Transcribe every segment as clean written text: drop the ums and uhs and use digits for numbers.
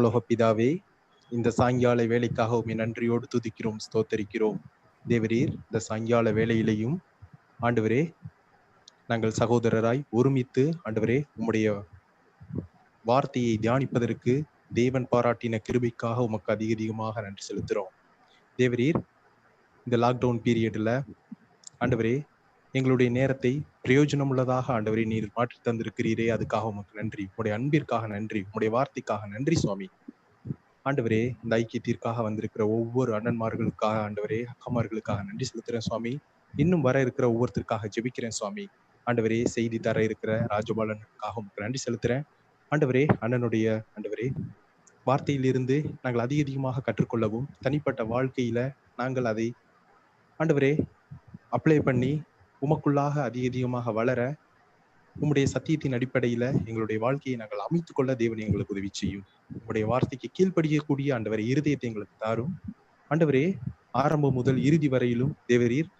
உலக பிதாவே, இந்த சாயங்கால வேலைக்காக உம்மை நன்றியோடு துதிக்கிறோம், ஸ்தோத்தரிக்கிறோம். தேவரீர் இந்த சாயங்கால வேளையிலையும் ஆண்டவரே, நாங்கள் சகோதரராய் ஒருமித்து ஆண்டவரே உம்முடைய வார்த்தையை தியானிப்பதற்கு தேவன் பாராட்டின கிருபைக்காக உமக்கு அதிக அதிகமாக நன்றி செலுத்துகிறோம். தேவரீர் இந்த லாக்டவுன் பீரியட்ல ஆண்டவரே எங்களுடைய நேரத்தை பிரயோஜனம் உள்ளதாக ஆண்டவரே நீர் மாற்றி தந்திருக்கிறீரே, அதுக்காக உமக்கு நன்றி. உம்முடைய அன்பிற்காக நன்றி, உம்முடைய வார்த்தைக்காக நன்றி சுவாமி. ஆண்டவரே இந்த ஐக்கியத்திற்காக வந்திருக்கிற ஒவ்வொரு அண்ணன்மார்களுக்காக ஆண்டவரே, அக்கமார்களுக்காக நன்றி செலுத்துறேன் சுவாமி. இன்னும் வர இருக்கிற ஒவ்வொருத்தருக்காக ஜெபிக்கிறேன் சுவாமி. ஆண்டவரே செய்தி தர இருக்கிற ராஜபாலனுக்காக உங்களுக்கு நன்றி செலுத்துறேன். ஆண்டவரே அண்ணனுடைய ஆண்டவரே வார்த்தையிலிருந்து நாங்கள் அதிக அதிகமாக கற்றுக்கொள்ளவும், தனிப்பட்ட வாழ்க்கையில நாங்கள் அதை ஆண்டவரே அப்ளை பண்ணி உமக்குள்ளாக அதிக அதிகமாக வளர உம்முடைய சத்தியத்தின் அடிப்படையில எங்களுடைய வாழ்க்கையை நாங்கள் அமைத்துக் கொள்ள தேவன் எங்களுக்கு உதவி செய்யும். உம்முடைய வார்த்தைக்கு கீழ்ப்படியக்கூடிய ஆண்டவரே இருதயத்தை எங்களுக்கு தாரும். ஆண்டவரே ஆரம்பம் முதல் இறுதி வரையிலும் தேவரீர்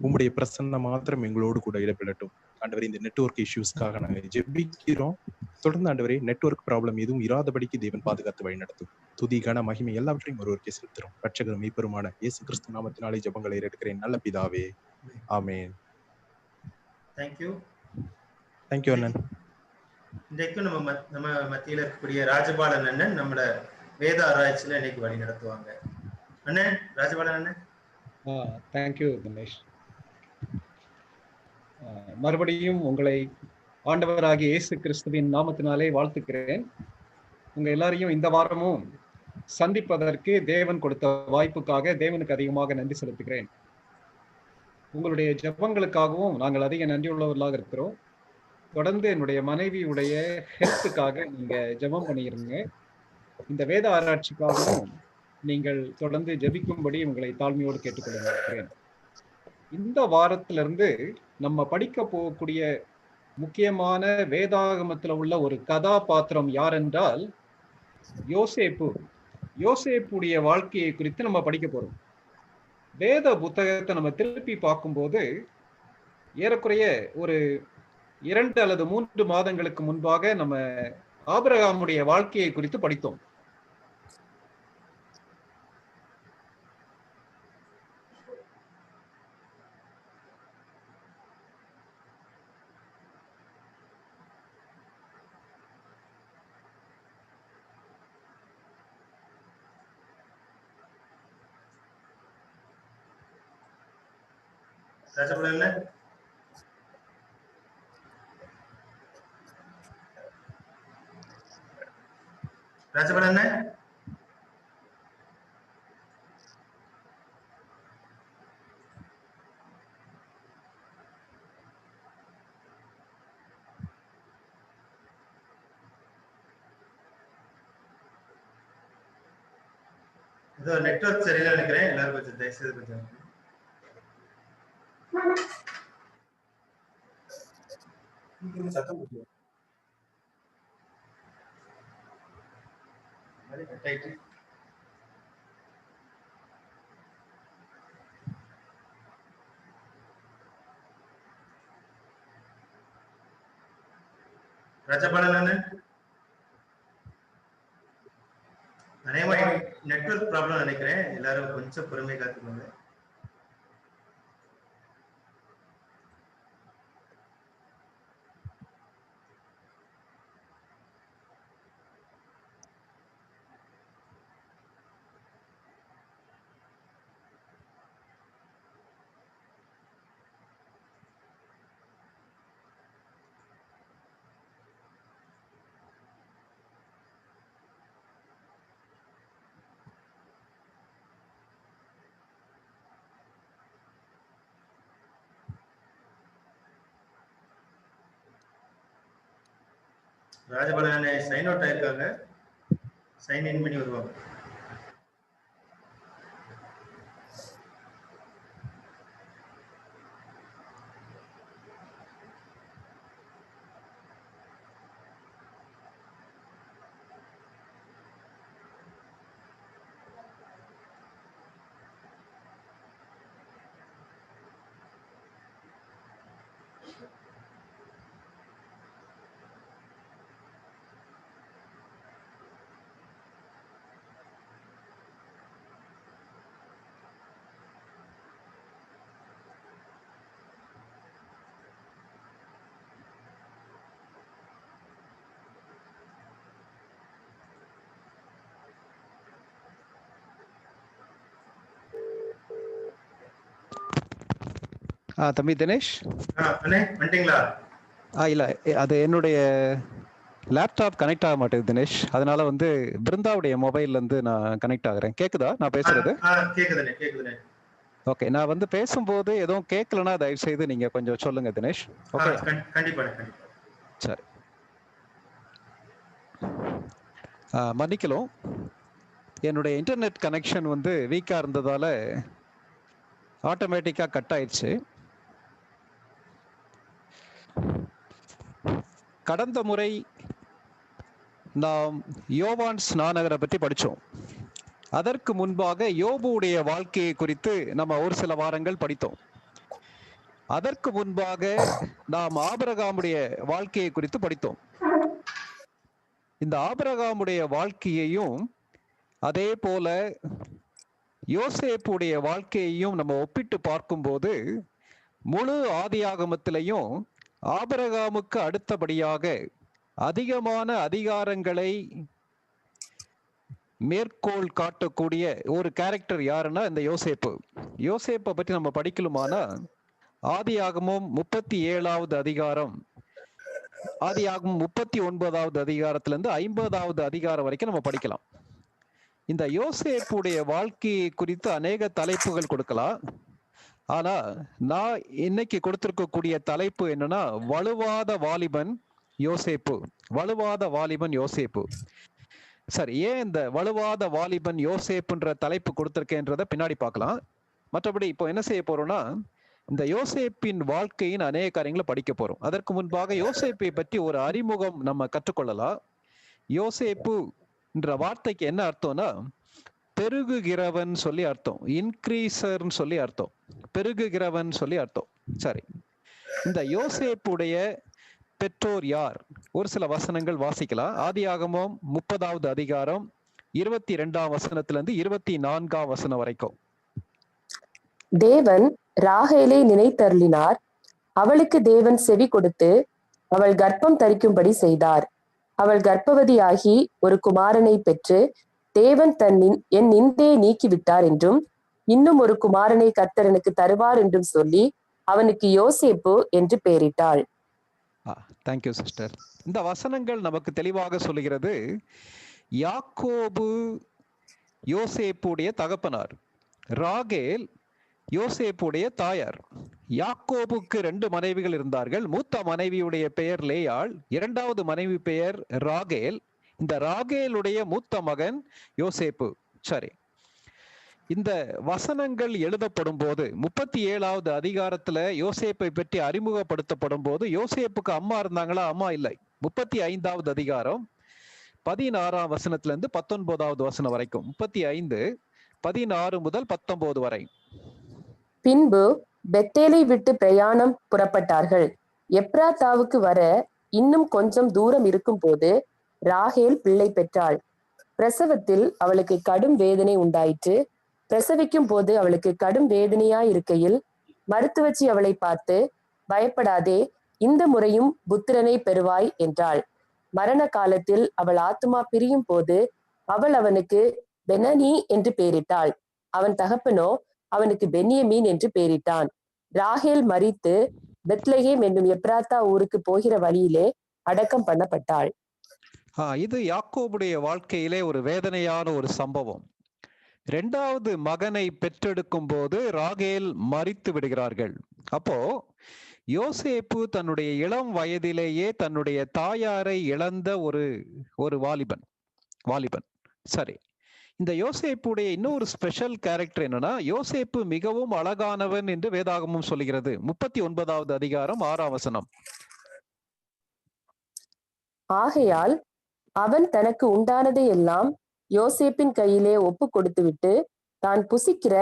உம்முடைய பிரசன்னம் மாத்திரம் எங்களோடு கூட இடப்படட்டும். ஆண்டவரே இந்த நெட்வொர்க் இஷ்யூஸ்க்காக நாங்கள் ஜெபிக்கிறோம். தொடர்ந்து ஆண்டவரே நெட்வொர்க் ப்ராப்ளம் எதுவும் இராதபடிக்கு தேவன் பாதுகாத்து வழிநடத்தும். துதி கன மகிமை எல்லாவற்றையும் ஒருவருக்கே செலுத்துறோம். ரட்சகரும் மீட்பருமான இயேசு கிறிஸ்து நாமத்தினாலே ஜெபங்களை எடுக்கிறேன் நல்ல பிதாவே, ஆமென். தேங்க்யூ. தேங்க்யூ அண்ணன். இன்றைக்கும் நம்ம மத்தியில இருக்கக்கூடிய ராஜபாலன் அண்ணன் நம்மள வேத ஆராய்ச்சியில இன்னைக்கு வழி நடத்துவாங்க. அண்ணன் ராஜபாலன் அண்ணன். தேங்க்யூ தினேஷ். மறுபடியும் உங்களை ஆண்டவராகிய இயேசு கிறிஸ்துவின் நாமத்தினாலே வாழ்த்துக்கிறேன். உங்க எல்லாரையும் இந்த வாரமும் சந்திப்பதற்கு தேவன் கொடுத்த வாய்ப்புக்காக தேவனுக்கு அதிகமாக நன்றி செலுத்துகிறேன். உங்களுடைய ஜெபங்களுக்காகவும் நாங்கள் அதிக நன்றியுள்ளவர்களாக இருக்கிறோம். தொடர்ந்து என்னுடைய மனைவியுடைய ஹெல்த்துக்காக நீங்க ஜெபம் பண்ணியிருங்க. இந்த வேத ஆராய்ச்சிக்காகவும் நீங்கள் தொடர்ந்து ஜெபிக்கும்படி உங்களை தாழ்மையோடு கேட்டுக்கொள்கிறேன். இந்த வாரத்திலிருந்து நம்ம படிக்க போகக்கூடிய முக்கியமான வேதாகமத்துல உள்ள ஒரு கதாபாத்திரம் யார் என்றால் யோசேப்பு. யோசேப்புடைய வாழ்க்கையை குறித்து நம்ம படிக்க போறோம். வேத புத்தகத்தை நம்ம திருப்பி பார்க்கும்போது ஏறக்குறைய ஒரு 2 அல்லது 3 மாதங்களுக்கு முன்பாக நம்ம ஆபிரகாமுடைய வாழ்க்கையை குறித்து படித்தோம். ராஜபாலன் ராஜபாலன் ஏதோ நெட்வொர்க் சரியில்லை நினைக்கிறேன். எல்லாரும் கொஞ்சம் தயவுசெய்து கொஞ்சம் சத்தம் ராஜபாலன் அதே மாதிரி நெட்வொர்க் ப்ராப்ளம் நினைக்கிறேன். எல்லாரும் கொஞ்சம் பொறுமை காத்துக்கோங்க. ராஜபாலன் சைன் அவுட் ஆயிருக்காங்க. சைன் இன் பண்ணி வருவாங்க. தம்பி தினேஷ். அண்ணே வந்துட்டீங்களா? இல்ல, அது என்னுடைய லேப்டாப் கனெக்ட் ஆக மாட்டேங்குது தினேஷ். அதனால வந்து பிருந்தாவுடைய மொபைல்ல இருந்து நான் கனெக்ட் ஆகுறேன். கேக்குதா நான் பேசுறது? கேக்குதுண்ணே கேக்குதுண்ணே. ஓகே, நான் வந்து பேசும்போது எதுவும் கேட்கலன்னா தயவு செய்து நீங்க கொஞ்சம் சொல்லுங்க தினேஷ். ஓகே, கண்டிப்பா. சரி. மன்னிக்கலாம், என்னுடைய இன்டர்நெட் கனெக்ஷன் வந்து வீக்கா இருந்ததால ஆட்டோமேட்டிக்கா கட் ஆயிடுச்சு. கடந்த முறை நாம் யோவான் ஸ்நானகரை பற்றி படித்தோம். அதற்கு முன்பாக யோபுடைய வாழ்க்கையை குறித்து நம்ம ஒரு சில வாரங்கள் படித்தோம். அதற்கு முன்பாக நாம் ஆபிரகாமுடைய வாழ்க்கையை குறித்து படித்தோம். இந்த ஆபிரகாமுடைய வாழ்க்கையையும் அதே போல யோசேப்புடைய வாழ்க்கையையும் நம்ம ஒப்பிட்டு பார்க்கும்போது முழு ஆதியாகமத்திலையும் ஆபிரகாமுக்கு அடுத்தபடியாக அதிகமான அதிகாரங்களை மேற்கோள் காட்டக்கூடிய ஒரு கேரக்டர் யாருன்னா இந்த யோசேப்பு. யோசேப்பை பற்றி நம்ம படிக்கலுமானா ஆதியாகமம் 37வது அதிகாரம், ஆதியாகமம் 39வது அதிகாரத்துல இருந்து 50வது அதிகாரம் வரைக்கும் நம்ம படிக்கலாம். இந்த யோசேப்புடைய வாழ்க்கையை குறித்து அநேக தலைப்புகள் கொடுக்கலாம். ஆனா நான் இன்னைக்கு கொடுத்திருக்கக்கூடிய தலைப்பு என்னன்னா வலுவாத வாலிபன் யோசேப்பு. வலுவாத வாலிபன் யோசேப்பு. சரி, ஏன் இந்த வலுவாத வாலிபன் யோசேப்புன்ற தலைப்பு கொடுத்திருக்கேன்றத பின்னாடி பார்க்கலாம். மற்றபடி இப்போ என்ன செய்ய போறோம்னா இந்த யோசேப்பின் வாழ்க்கையின் அநேக காரியங்களை படிக்க போறோம். அதற்கு முன்பாக யோசேப்பை பற்றி ஒரு அறிமுகம் நம்ம கற்றுக்கொள்ளலாம். யோசேப்பு என்ற வார்த்தைக்கு என்ன அர்த்தம்னா பெருகுகிறவன் சொல்லி அர்த்தம், இன்க்ரீசர்னு சொல்லி அர்த்தம், பெருகுகிறவன் சொல்லி அர்த்தம். சரி, இந்த யோசேப்புடைய பெற்றோர் யார்? ஒரு சில வசனங்கள் வாசிக்கலாம். ஆதியாகமம் 30வது அதிகாரம் 22ஆம் வசனத்திலிருந்து 24ஆம் வசனம் வரைக்கும். தேவன் ராகேலை நினைத்தருளினார். அவளுக்கு தேவன் செவி கொடுத்து அவள் கர்ப்பம் தரிக்கும்படி செய்தார். அவள் கர்ப்பவதியாகி ஒரு குமாரனை பெற்று தேவன் என் நிந்தையை நீக்கிவிட்டார் என்றும் இன்னும் ஒரு குமாரனை கர்த்தர் எனக்கு தருவார் என்றும் சொல்லி அவனுக்கு யோசேப்பு என்று பெயரிட்டாள். Thank you sister. இந்த வசனங்கள் நமக்கு தெளிவாக சொல்லுகிறது யாக்கோபு யோசேப்புடைய தகப்பனார், ராகேல் யோசேப்புடைய தாயார். யாக்கோபுக்கு 2 மனைவிகள் இருந்தார்கள். மூத்த மனைவியுடைய பெயர் லேயாள், இரண்டாவது மனைவி பெயர் ராகேல். இந்த ராகேலுடைய மூத்த மகன் யோசேப்பு. சரி, இந்த வசனங்கள் எழுதப்படும் போது 37வது அதிகாரத்துல யோசேப்பை பற்றி அறிமுகப்படுத்தப்படும் போது யோசேப்புக்கு அம்மா இருந்தாங்களா? அம்மா இல்லை. 35வது அதிகாரம் 16ஆம் வசனத்துல இருந்து 19வது வசனம் வரைக்கும், 35 16 முதல் 19 வரை. பின்பு பெத்தேலை விட்டு பிரயாணம் புறப்பட்டார்கள். எப்ராத்தாவுக்கு வர இன்னும் கொஞ்சம் தூரம் இருக்கும் போது ராகேல் பிள்ளை பெற்றாள். பிரசவத்தில் அவளுக்கு கடும் வேதனை உண்டாயிற்று. பிரசவிக்கும் போது அவளுக்கு கடும் வேதனையாயிருக்கையில் மருத்துவச்சி அவளை பார்த்து, பயப்படாதே, இந்த முறையும் புத்திரனை பெறுவாய் என்றாள். மரண காலத்தில் அவள் ஆத்துமா பிரியும் போது அவள் அவனுக்கு பெனனி என்று பெயரிட்டாள். அவன் தகப்பனோ அவனுக்கு பென்யமீன் என்று பெயரிட்டான். ராகேல் மரித்து பெத்லகேம் என்னும் எப்ராத்தா ஊருக்கு போகிற வழியிலே அடக்கம் பண்ணப்பட்டாள். இது யாக்கோபுடைய வாழ்க்கையிலே ஒரு வேதனையான ஒரு சம்பவம். 2வது மகனை பெற்றெடுக்கும் போது ராகேல் மரித்து விடுகிறார்கள். அப்போ யோசேப்பு தன்னுடைய இளம் வயதிலேயே தன்னுடைய தாயாரை இழந்த ஒரு வாலிபன். சரி, இந்த யோசேப்புடைய இன்னொரு ஸ்பெஷல் கேரக்டர் என்னன்னா யோசேப்பு மிகவும் அழகானவன் என்று வேதாகமம் சொல்லுகிறது. 39வது அதிகாரம் 6ஆம் வசனம். ஆகையால் அவன் தனக்கு உண்டானதை எல்லாம் யோசேப்பின் கையிலே ஒப்பு கொடுத்துவிட்டு தான் புசிக்கிற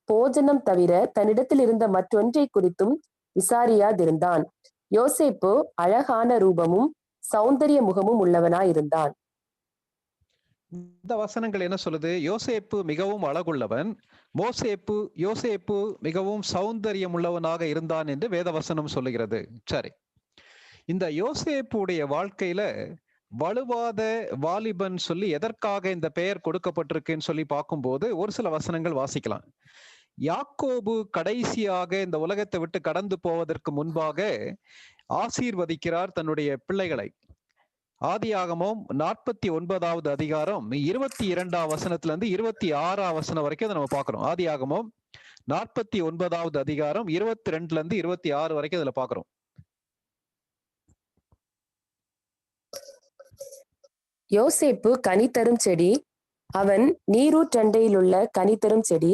போஜனம் தவிர தன்னிடத்தில் இருந்த மற்றொன்றை குறித்தும் விசாரியாதிருந்தான். யோசேப்பு அழகான ரூபமும் சௌந்தரிய முகமும் உள்ளவனாயிருந்தான். இந்த வசனங்கள் என்ன சொல்லுது? யோசேப்பு மிகவும் அழகுள்ளவன், யோசேப்பு மிகவும் சௌந்தரியம் உள்ளவனாக இருந்தான் என்று வேதவசனம் சொல்லுகிறது. சரி, இந்த யோசேப்புடைய வாழ்க்கையில வலுவாத வாலிபன் சொல்லி எதற்காக இந்த பெயர் கொடுக்கப்பட்டிருக்குன்னு சொல்லி பார்க்கும்போது ஒரு சில வசனங்கள் வாசிக்கலாம். யாக்கோபு கடைசியாக இந்த உலகத்தை விட்டு கடந்து போவதற்கு முன்பாக ஆசீர்வதிக்கிறார் தன்னுடைய பிள்ளைகளை. ஆதியாகமம் 49வது அதிகாரம் 22ஆம் வசனத்துல இருந்து 26ஆம் வசனம் வரைக்கும் அதை நம்ம பார்க்கிறோம். ஆதியாகமம் 49வது அதிகாரம் 22ல இருந்து 26 வரைக்கும் இதுல பார்க்கிறோம். யோசேப்பு கனி தரும் செடி, அவன் நீரூற்றண்டையில் உள்ள கனி தரும் செடி,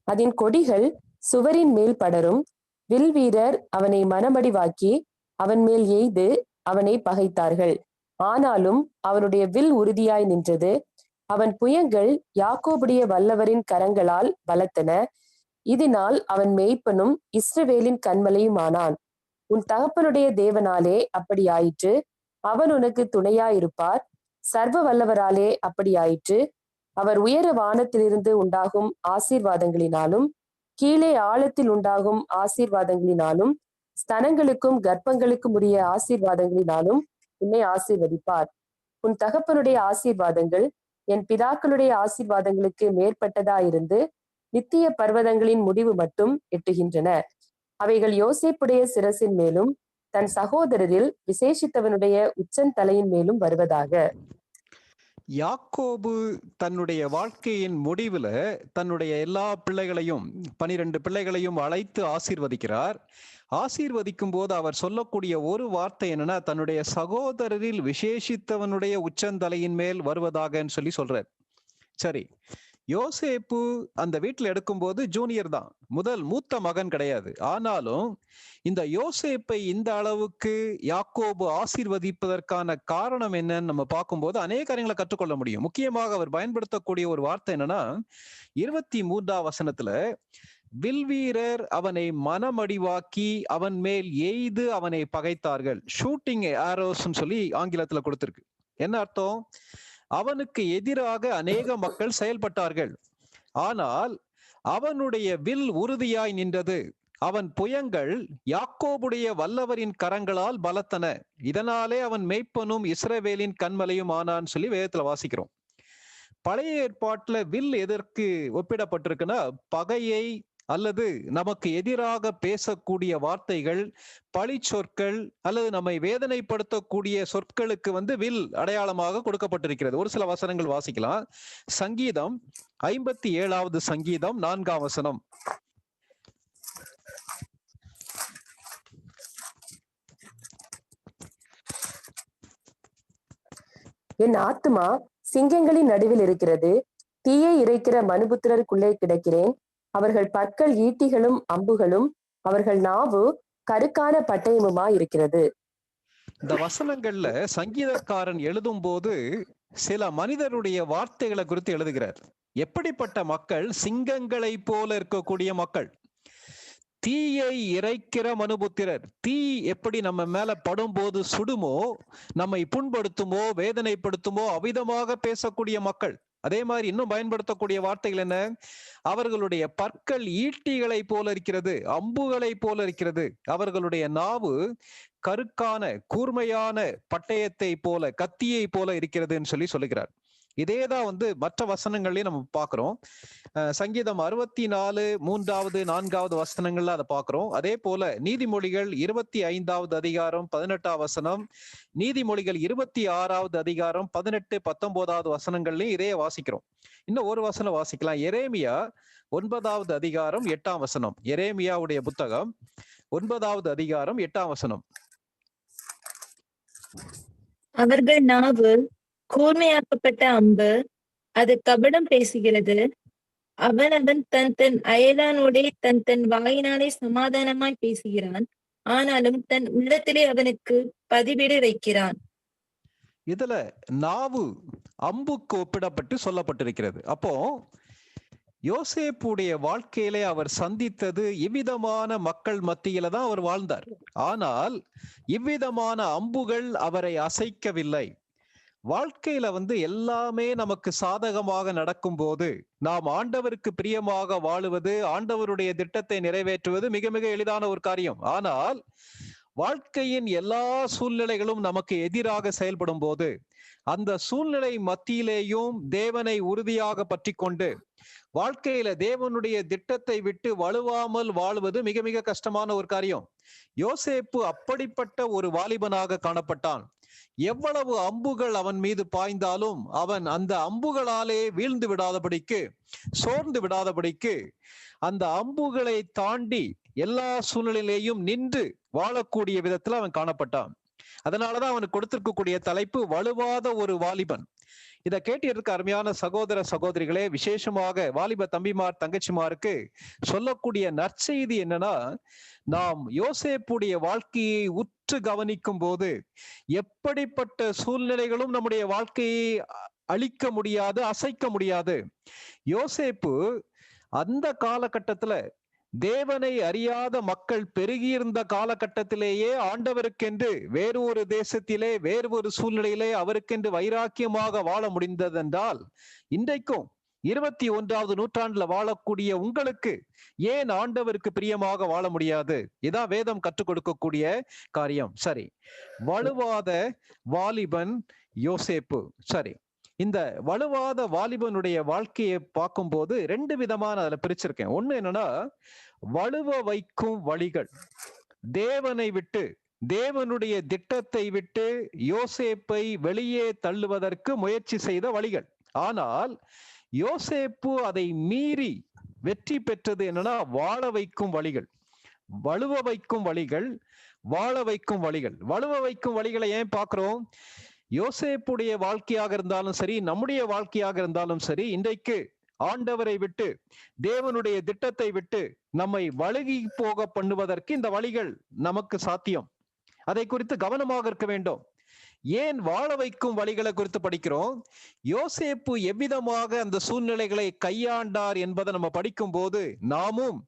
அதன் கொடிகள் சுவரின் மேல் படரும். வில் வீரர் அவனை மனமடிவாக்கி அவன் மேல் எய்து அவனை பகைத்தார்கள். ஆனாலும் அவனுடைய வில் உறுதியாய் நின்றது. அவன் புயங்கள் யாக்கோபுடைய வல்லவரின் கரங்களால் பலத்தன. இதனால் அவன் மேய்ப்பனும் இஸ்ரவேலின் கன்மலையுமானான். உன் தகப்பனுடைய தேவனாலே அப்படி ஆயிற்று. அவன் உனக்கு துணையாயிருப்பார். சர்வ வல்லவராலே அப்படி ஆயிற்று. அவர் உயர வானத்திலிருந்து உண்டாகும் ஆசீர்வாதங்களினாலும் கீழே ஆழத்தில் உண்டாகும் ஆசீர்வாதங்களினாலும் ஸ்தனங்களுக்கும் கர்ப்பங்களுக்கும் உரிய ஆசீர்வாதங்களினாலும் உன்னை ஆசீர்வதிப்பார். உன் தகப்பனுடைய ஆசீர்வாதங்கள் என் பிதாக்களுடைய ஆசீர்வாதங்களுக்கு மேற்பட்டதாயிருந்து நித்திய பர்வதங்களின் முடிவு மட்டும் எட்டுகின்றன. அவைகள் யோசேப்புடைய சிரசின் மேலும் தன் சகோதரரில் விசேஷித்தவனுடைய உச்சந்தலையின் மேலும் வருவதாக. யாக்கோபு தன்னுடைய வாழ்க்கையின் முடிவுல தன்னுடைய எல்லா பிள்ளைகளையும் 12 பிள்ளைகளையும் அழைத்து ஆசீர்வதிக்கிறார். ஆசீர்வதிக்கும் போது அவர் சொல்லக்கூடிய ஒரு வார்த்தை என்னன்னா, தன்னுடைய சகோதரரில் விசேஷித்தவனுடைய உச்சந்தலையின் மேல் வருவதாகன்னு சொல்றார். சரி, யோசேப்பு அந்த வீட்டுல எடுக்கும்போது ஜூனியர் தான், மூத்த மகன் கிடையாது. ஆனாலும் இந்த யோசேப்பை இந்த அளவுக்கு யாக்கோபு ஆசீர்வதிப்பதற்கான காரணம் என்னன்னு நம்ம பார்க்கும்போது அநேக காரியங்களை கற்றுக்கொள்ள முடியும். முக்கியமாக அவர் பயன்படுத்தக்கூடிய ஒரு வார்த்தை என்னன்னா, 23ஆம் வசனத்துல வில்வீரர் அவனை மனமடிவாக்கி அவன் மேல் எய்து அவனை பகைத்தார்கள். ஷூட்டிங் ஆரோஸ் சொல்லி ஆங்கிலத்துல கொடுத்திருக்கு. என்ன அர்த்தம்? அவனுக்கு எதிராக அநேக மக்கள் செயல்பட்டார்கள். ஆனால் அவனுடைய வில் உறுதியாய் நின்றது. அவன் புயங்கள் யாக்கோபுடைய வல்லவரின் கரங்களால் பலத்தன. இதனாலே அவன் மேய்ப்பனும் இஸ்ரவேலின் கன்மலையும் ஆனான்னு சொல்லி வேதத்துல வாசிக்கிறோம். பழைய ஏற்பாட்டுல வில் எதற்கு ஒப்பிடப்பட்டிருக்குன்னா, பகையை அல்லது நமக்கு எதிராக பேசக்கூடிய வார்த்தைகள், பழி சொற்கள் அல்லது நம்மை வேதனைப்படுத்தக்கூடிய சொற்களுக்கு வில் அடையாளமாக கொடுக்கப்பட்டிருக்கிறது. ஒரு சில வசனங்கள் வாசிக்கலாம். சங்கீதம் 57வது சங்கீதம் 4ஆம் வசனம். என் ஆத்துமா சிங்கங்களின் நடுவில் இருக்கிறது. தீயை இறைக்கிற மனுபுத்திரருக்குள்ளே கிடக்கிறேன். அவர்கள் பற்கள் ஈட்டிகளும் அம்புகளும், அவர்கள் நாவு கருக்கான பட்டயமுமா இருக்கிறது. இந்த வசனங்கள்ல சங்கீதக்காரன் எழுதும் போது சில மனிதருடைய வார்த்தைகளை குறித்து எழுதுகிறார். எப்படிப்பட்ட மக்கள்? சிங்கங்களை போல இருக்கக்கூடிய மக்கள், தீயை இறைக்கிற மனுபுத்திரர். தீ எப்படி நம்ம மேல படும் போது சுடுமோ, நம்மை புண்படுத்துமோ, வேதனைப்படுத்துமோ அவ்விதமாக பேசக்கூடிய மக்கள். அதே மாதிரி இன்னும் பயன்படுத்தக்கூடிய வார்த்தைகள் என்ன? அவர்களுடைய பற்கள் ஈட்டிகளை போல இருக்கிறது, அம்புகளை போல இருக்கிறது. அவர்களுடைய நாவு கருக்கான கூர்மையான பட்டயத்தை போல, கத்தியை போல இருக்கிறதுன்னு சொல்லுகிறார். இதேதான் மற்ற வசனங்கள்லயும் நம்ம பாக்குறோம். சங்கீதம் 64 3வது 4வது வசனங்கள்ல அதை பாக்குறோம். அதே போல நீதிமொழிகள் 25வது அதிகாரம் 18ஆம் வசனம், நீதிமொழிகள் 26வது அதிகாரம் 18 19வது வசனங்கள்லயும் இதே வாசிக்கிறோம். இன்னும் ஒரு வசனம் வாசிக்கலாம். எரேமியா 9வது அதிகாரம் 8ஆம் வசனம். எரேமியாவுடைய புத்தகம் 9வது அதிகாரம் 8ஆம் வசனம். அவர்கள் நாவு கூர்மையாக்கப்பட்ட அம்பு, அது கபடம் பேசுகிறது. அவன் தன் அயலானோடே தன் வாயினாலே சமாதானமாய் பேசுகிறான். ஆனாலும் தன் உள்ளத்திலே அவனுக்கு பதிவிட வைக்கிறான். இதுல நாவு அம்புக்கு ஒப்பிடப்பட்டு சொல்லப்பட்டிருக்கிறது. அப்போ யோசேப்புடைய வாழ்க்கையிலே அவர் சந்தித்தது இவ்விதமான மக்கள் மத்தியில தான் அவர் வாழ்ந்தார். ஆனால் இவ்விதமான அம்புகள் அவரை அசைக்கவில்லை. வாழ்க்கையில எல்லாமே நமக்கு சாதகமாக நடக்கும் போது நாம் ஆண்டவருக்கு பிரியமாக வாழுவது, ஆண்டவருடைய திட்டத்தை நிறைவேற்றுவது மிக மிக எளிதான ஒரு காரியம். ஆனால் வாழ்க்கையின் எல்லா சூழ்நிலைகளும் நமக்கு எதிராக செயல்படும் போது அந்த சூழ்நிலை மத்தியிலேயும் தேவனை உறுதியாக பற்றி கொண்டு வாழ்க்கையில தேவனுடைய திட்டத்தை விட்டு வலுவாமல் வாழ்வது மிக மிக கஷ்டமான ஒரு காரியம். யோசேப்பு அப்படிப்பட்ட ஒரு வாலிபனாக காணப்பட்டான். எவ்வளவு அம்புகள் அவன் மீது பாய்ந்தாலும் அவன் அந்த அம்புகளாலே வீழ்ந்து விடாதபடிக்கு, சோர்ந்து விடாதபடிக்கு, அந்த அம்புகளை தாண்டி எல்லா சூழ்நிலையிலேயும் நின்று வாழக்கூடிய விதத்துல அவன் காணப்பட்டான். அதனாலதான் அவனுக்கு கொடுத்திருக்கக்கூடிய தலைப்பு வலுவாத ஒரு வாலிபன். இதை கேட்டிருக்க அருமையான சகோதர சகோதரிகளே, விசேஷமாக வாலிப தம்பிமார் தங்கச்சிமாருக்கு சொல்லக்கூடிய நற்செய்தி என்னன்னா, நாம் யோசேப்புடைய வாழ்க்கையை உற்று கவனிக்கும் போது எப்படிப்பட்ட சூழ்நிலைகளும் நம்முடைய வாழ்க்கையை அழிக்க முடியாது, அசைக்க முடியாது. யோசேப்பு அந்த காலகட்டத்துல தேவனை அறியாத மக்கள் பெருகியிருந்த காலகட்டத்திலேயே ஆண்டவருக்கென்று வேறு ஒரு தேசத்திலே வேறு ஒரு சூழ்நிலையிலே அவருக்கென்று வைராக்கியமாக வாழ முடிந்ததென்றால், இன்றைக்கும் 21வது நூற்றாண்டுல வாழக்கூடிய உங்களுக்கு ஏன் ஆண்டவருக்கு பிரியமாக வாழ முடியாது? இதான் வேதம் கற்றுக் கொடுக்கக்கூடிய காரியம். சரி, வலுவாத வாலிபன் யோசேப்பு. சரி, இந்த வலுவாத வாலிபனுடைய வாழ்க்கையை பார்க்கும்போது 2 விதமான அதுல பிரிச்சிருக்கேன். ஒண்ணு என்னன்னா, வலுவ வைக்கும் வழிகள். தேவனை விட்டு, தேவனுடைய திட்டத்தை விட்டு யோசேப்பை வெளியே தள்ளுவதற்கு முயற்சி செய்த வழிகள். ஆனால் யோசேப்பு அதை மீறி வெற்றி பெற்றது என்னன்னா, வாழ வைக்கும் வழிகள். வலுவ வைக்கும் வழிகள், வாழ வைக்கும் வழிகள். வலுவ வைக்கும் வழிகளை ஏன் பார்க்கிறோம்? யோசேப்புடைய வாழ்க்கையாக இருந்தாலும் சரி, நம்முடைய வாழ்க்கையாக இருந்தாலும் சரி, இன்றைக்கு ஆண்டவரை விட்டு, தேவனுடைய திட்டத்தை விட்டு நம்மை வழுகி போக பண்ணுவதற்கு இந்த வழிகள் நமக்கு சாத்தியம். அதை குறித்து கவனமாக இருக்க வேண்டும். ஏன் வாழ வைக்கும் வழிகளை குறித்து படிக்கிறோம்? யோசேப்பு எவ்விதமாக அந்த சூழ்நிலைகளை கையாண்டார் என்பதை நம்ம படிக்கும் போது நாமும்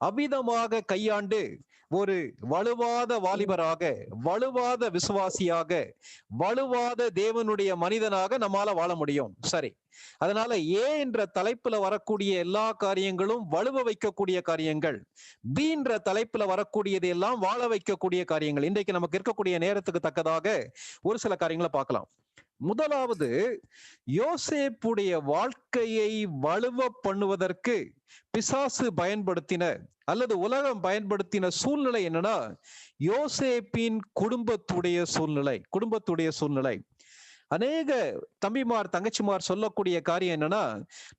அவ்விதமாக கையாண்டு ஒரு வலுவாத வாலிபராக, வலுவாத விசுவாசியாக, வலுவாத தேவனுடைய மனிதனாக நம்மால வாழ முடியும். சரி, அதனால என்ற தலைப்புல வரக்கூடிய எல்லா காரியங்களும் வலுவ வைக்கக்கூடிய காரியங்கள், என்ற தலைப்புல வரக்கூடியது எல்லாம் வாழ வைக்கக்கூடிய காரியங்கள். இன்றைக்கு நமக்கு இருக்கக்கூடிய நேரத்துக்கு தக்கதாக ஒரு சில காரியங்களை பார்க்கலாம். முதலாவது, யோசேப்புடைய வாழ்க்கையை வலுவ பண்ணுவதற்கு பிசாசு பயன்படுத்தின அல்லது உலகம் பயன்படுத்தின சூழ்நிலை என்னன்னா, யோசேப்பின் குடும்பத்துடைய சூழ்நிலை. அநேக தம்பிமார் தங்கச்சிமார் சொல்லக்கூடிய காரியம் என்னன்னா,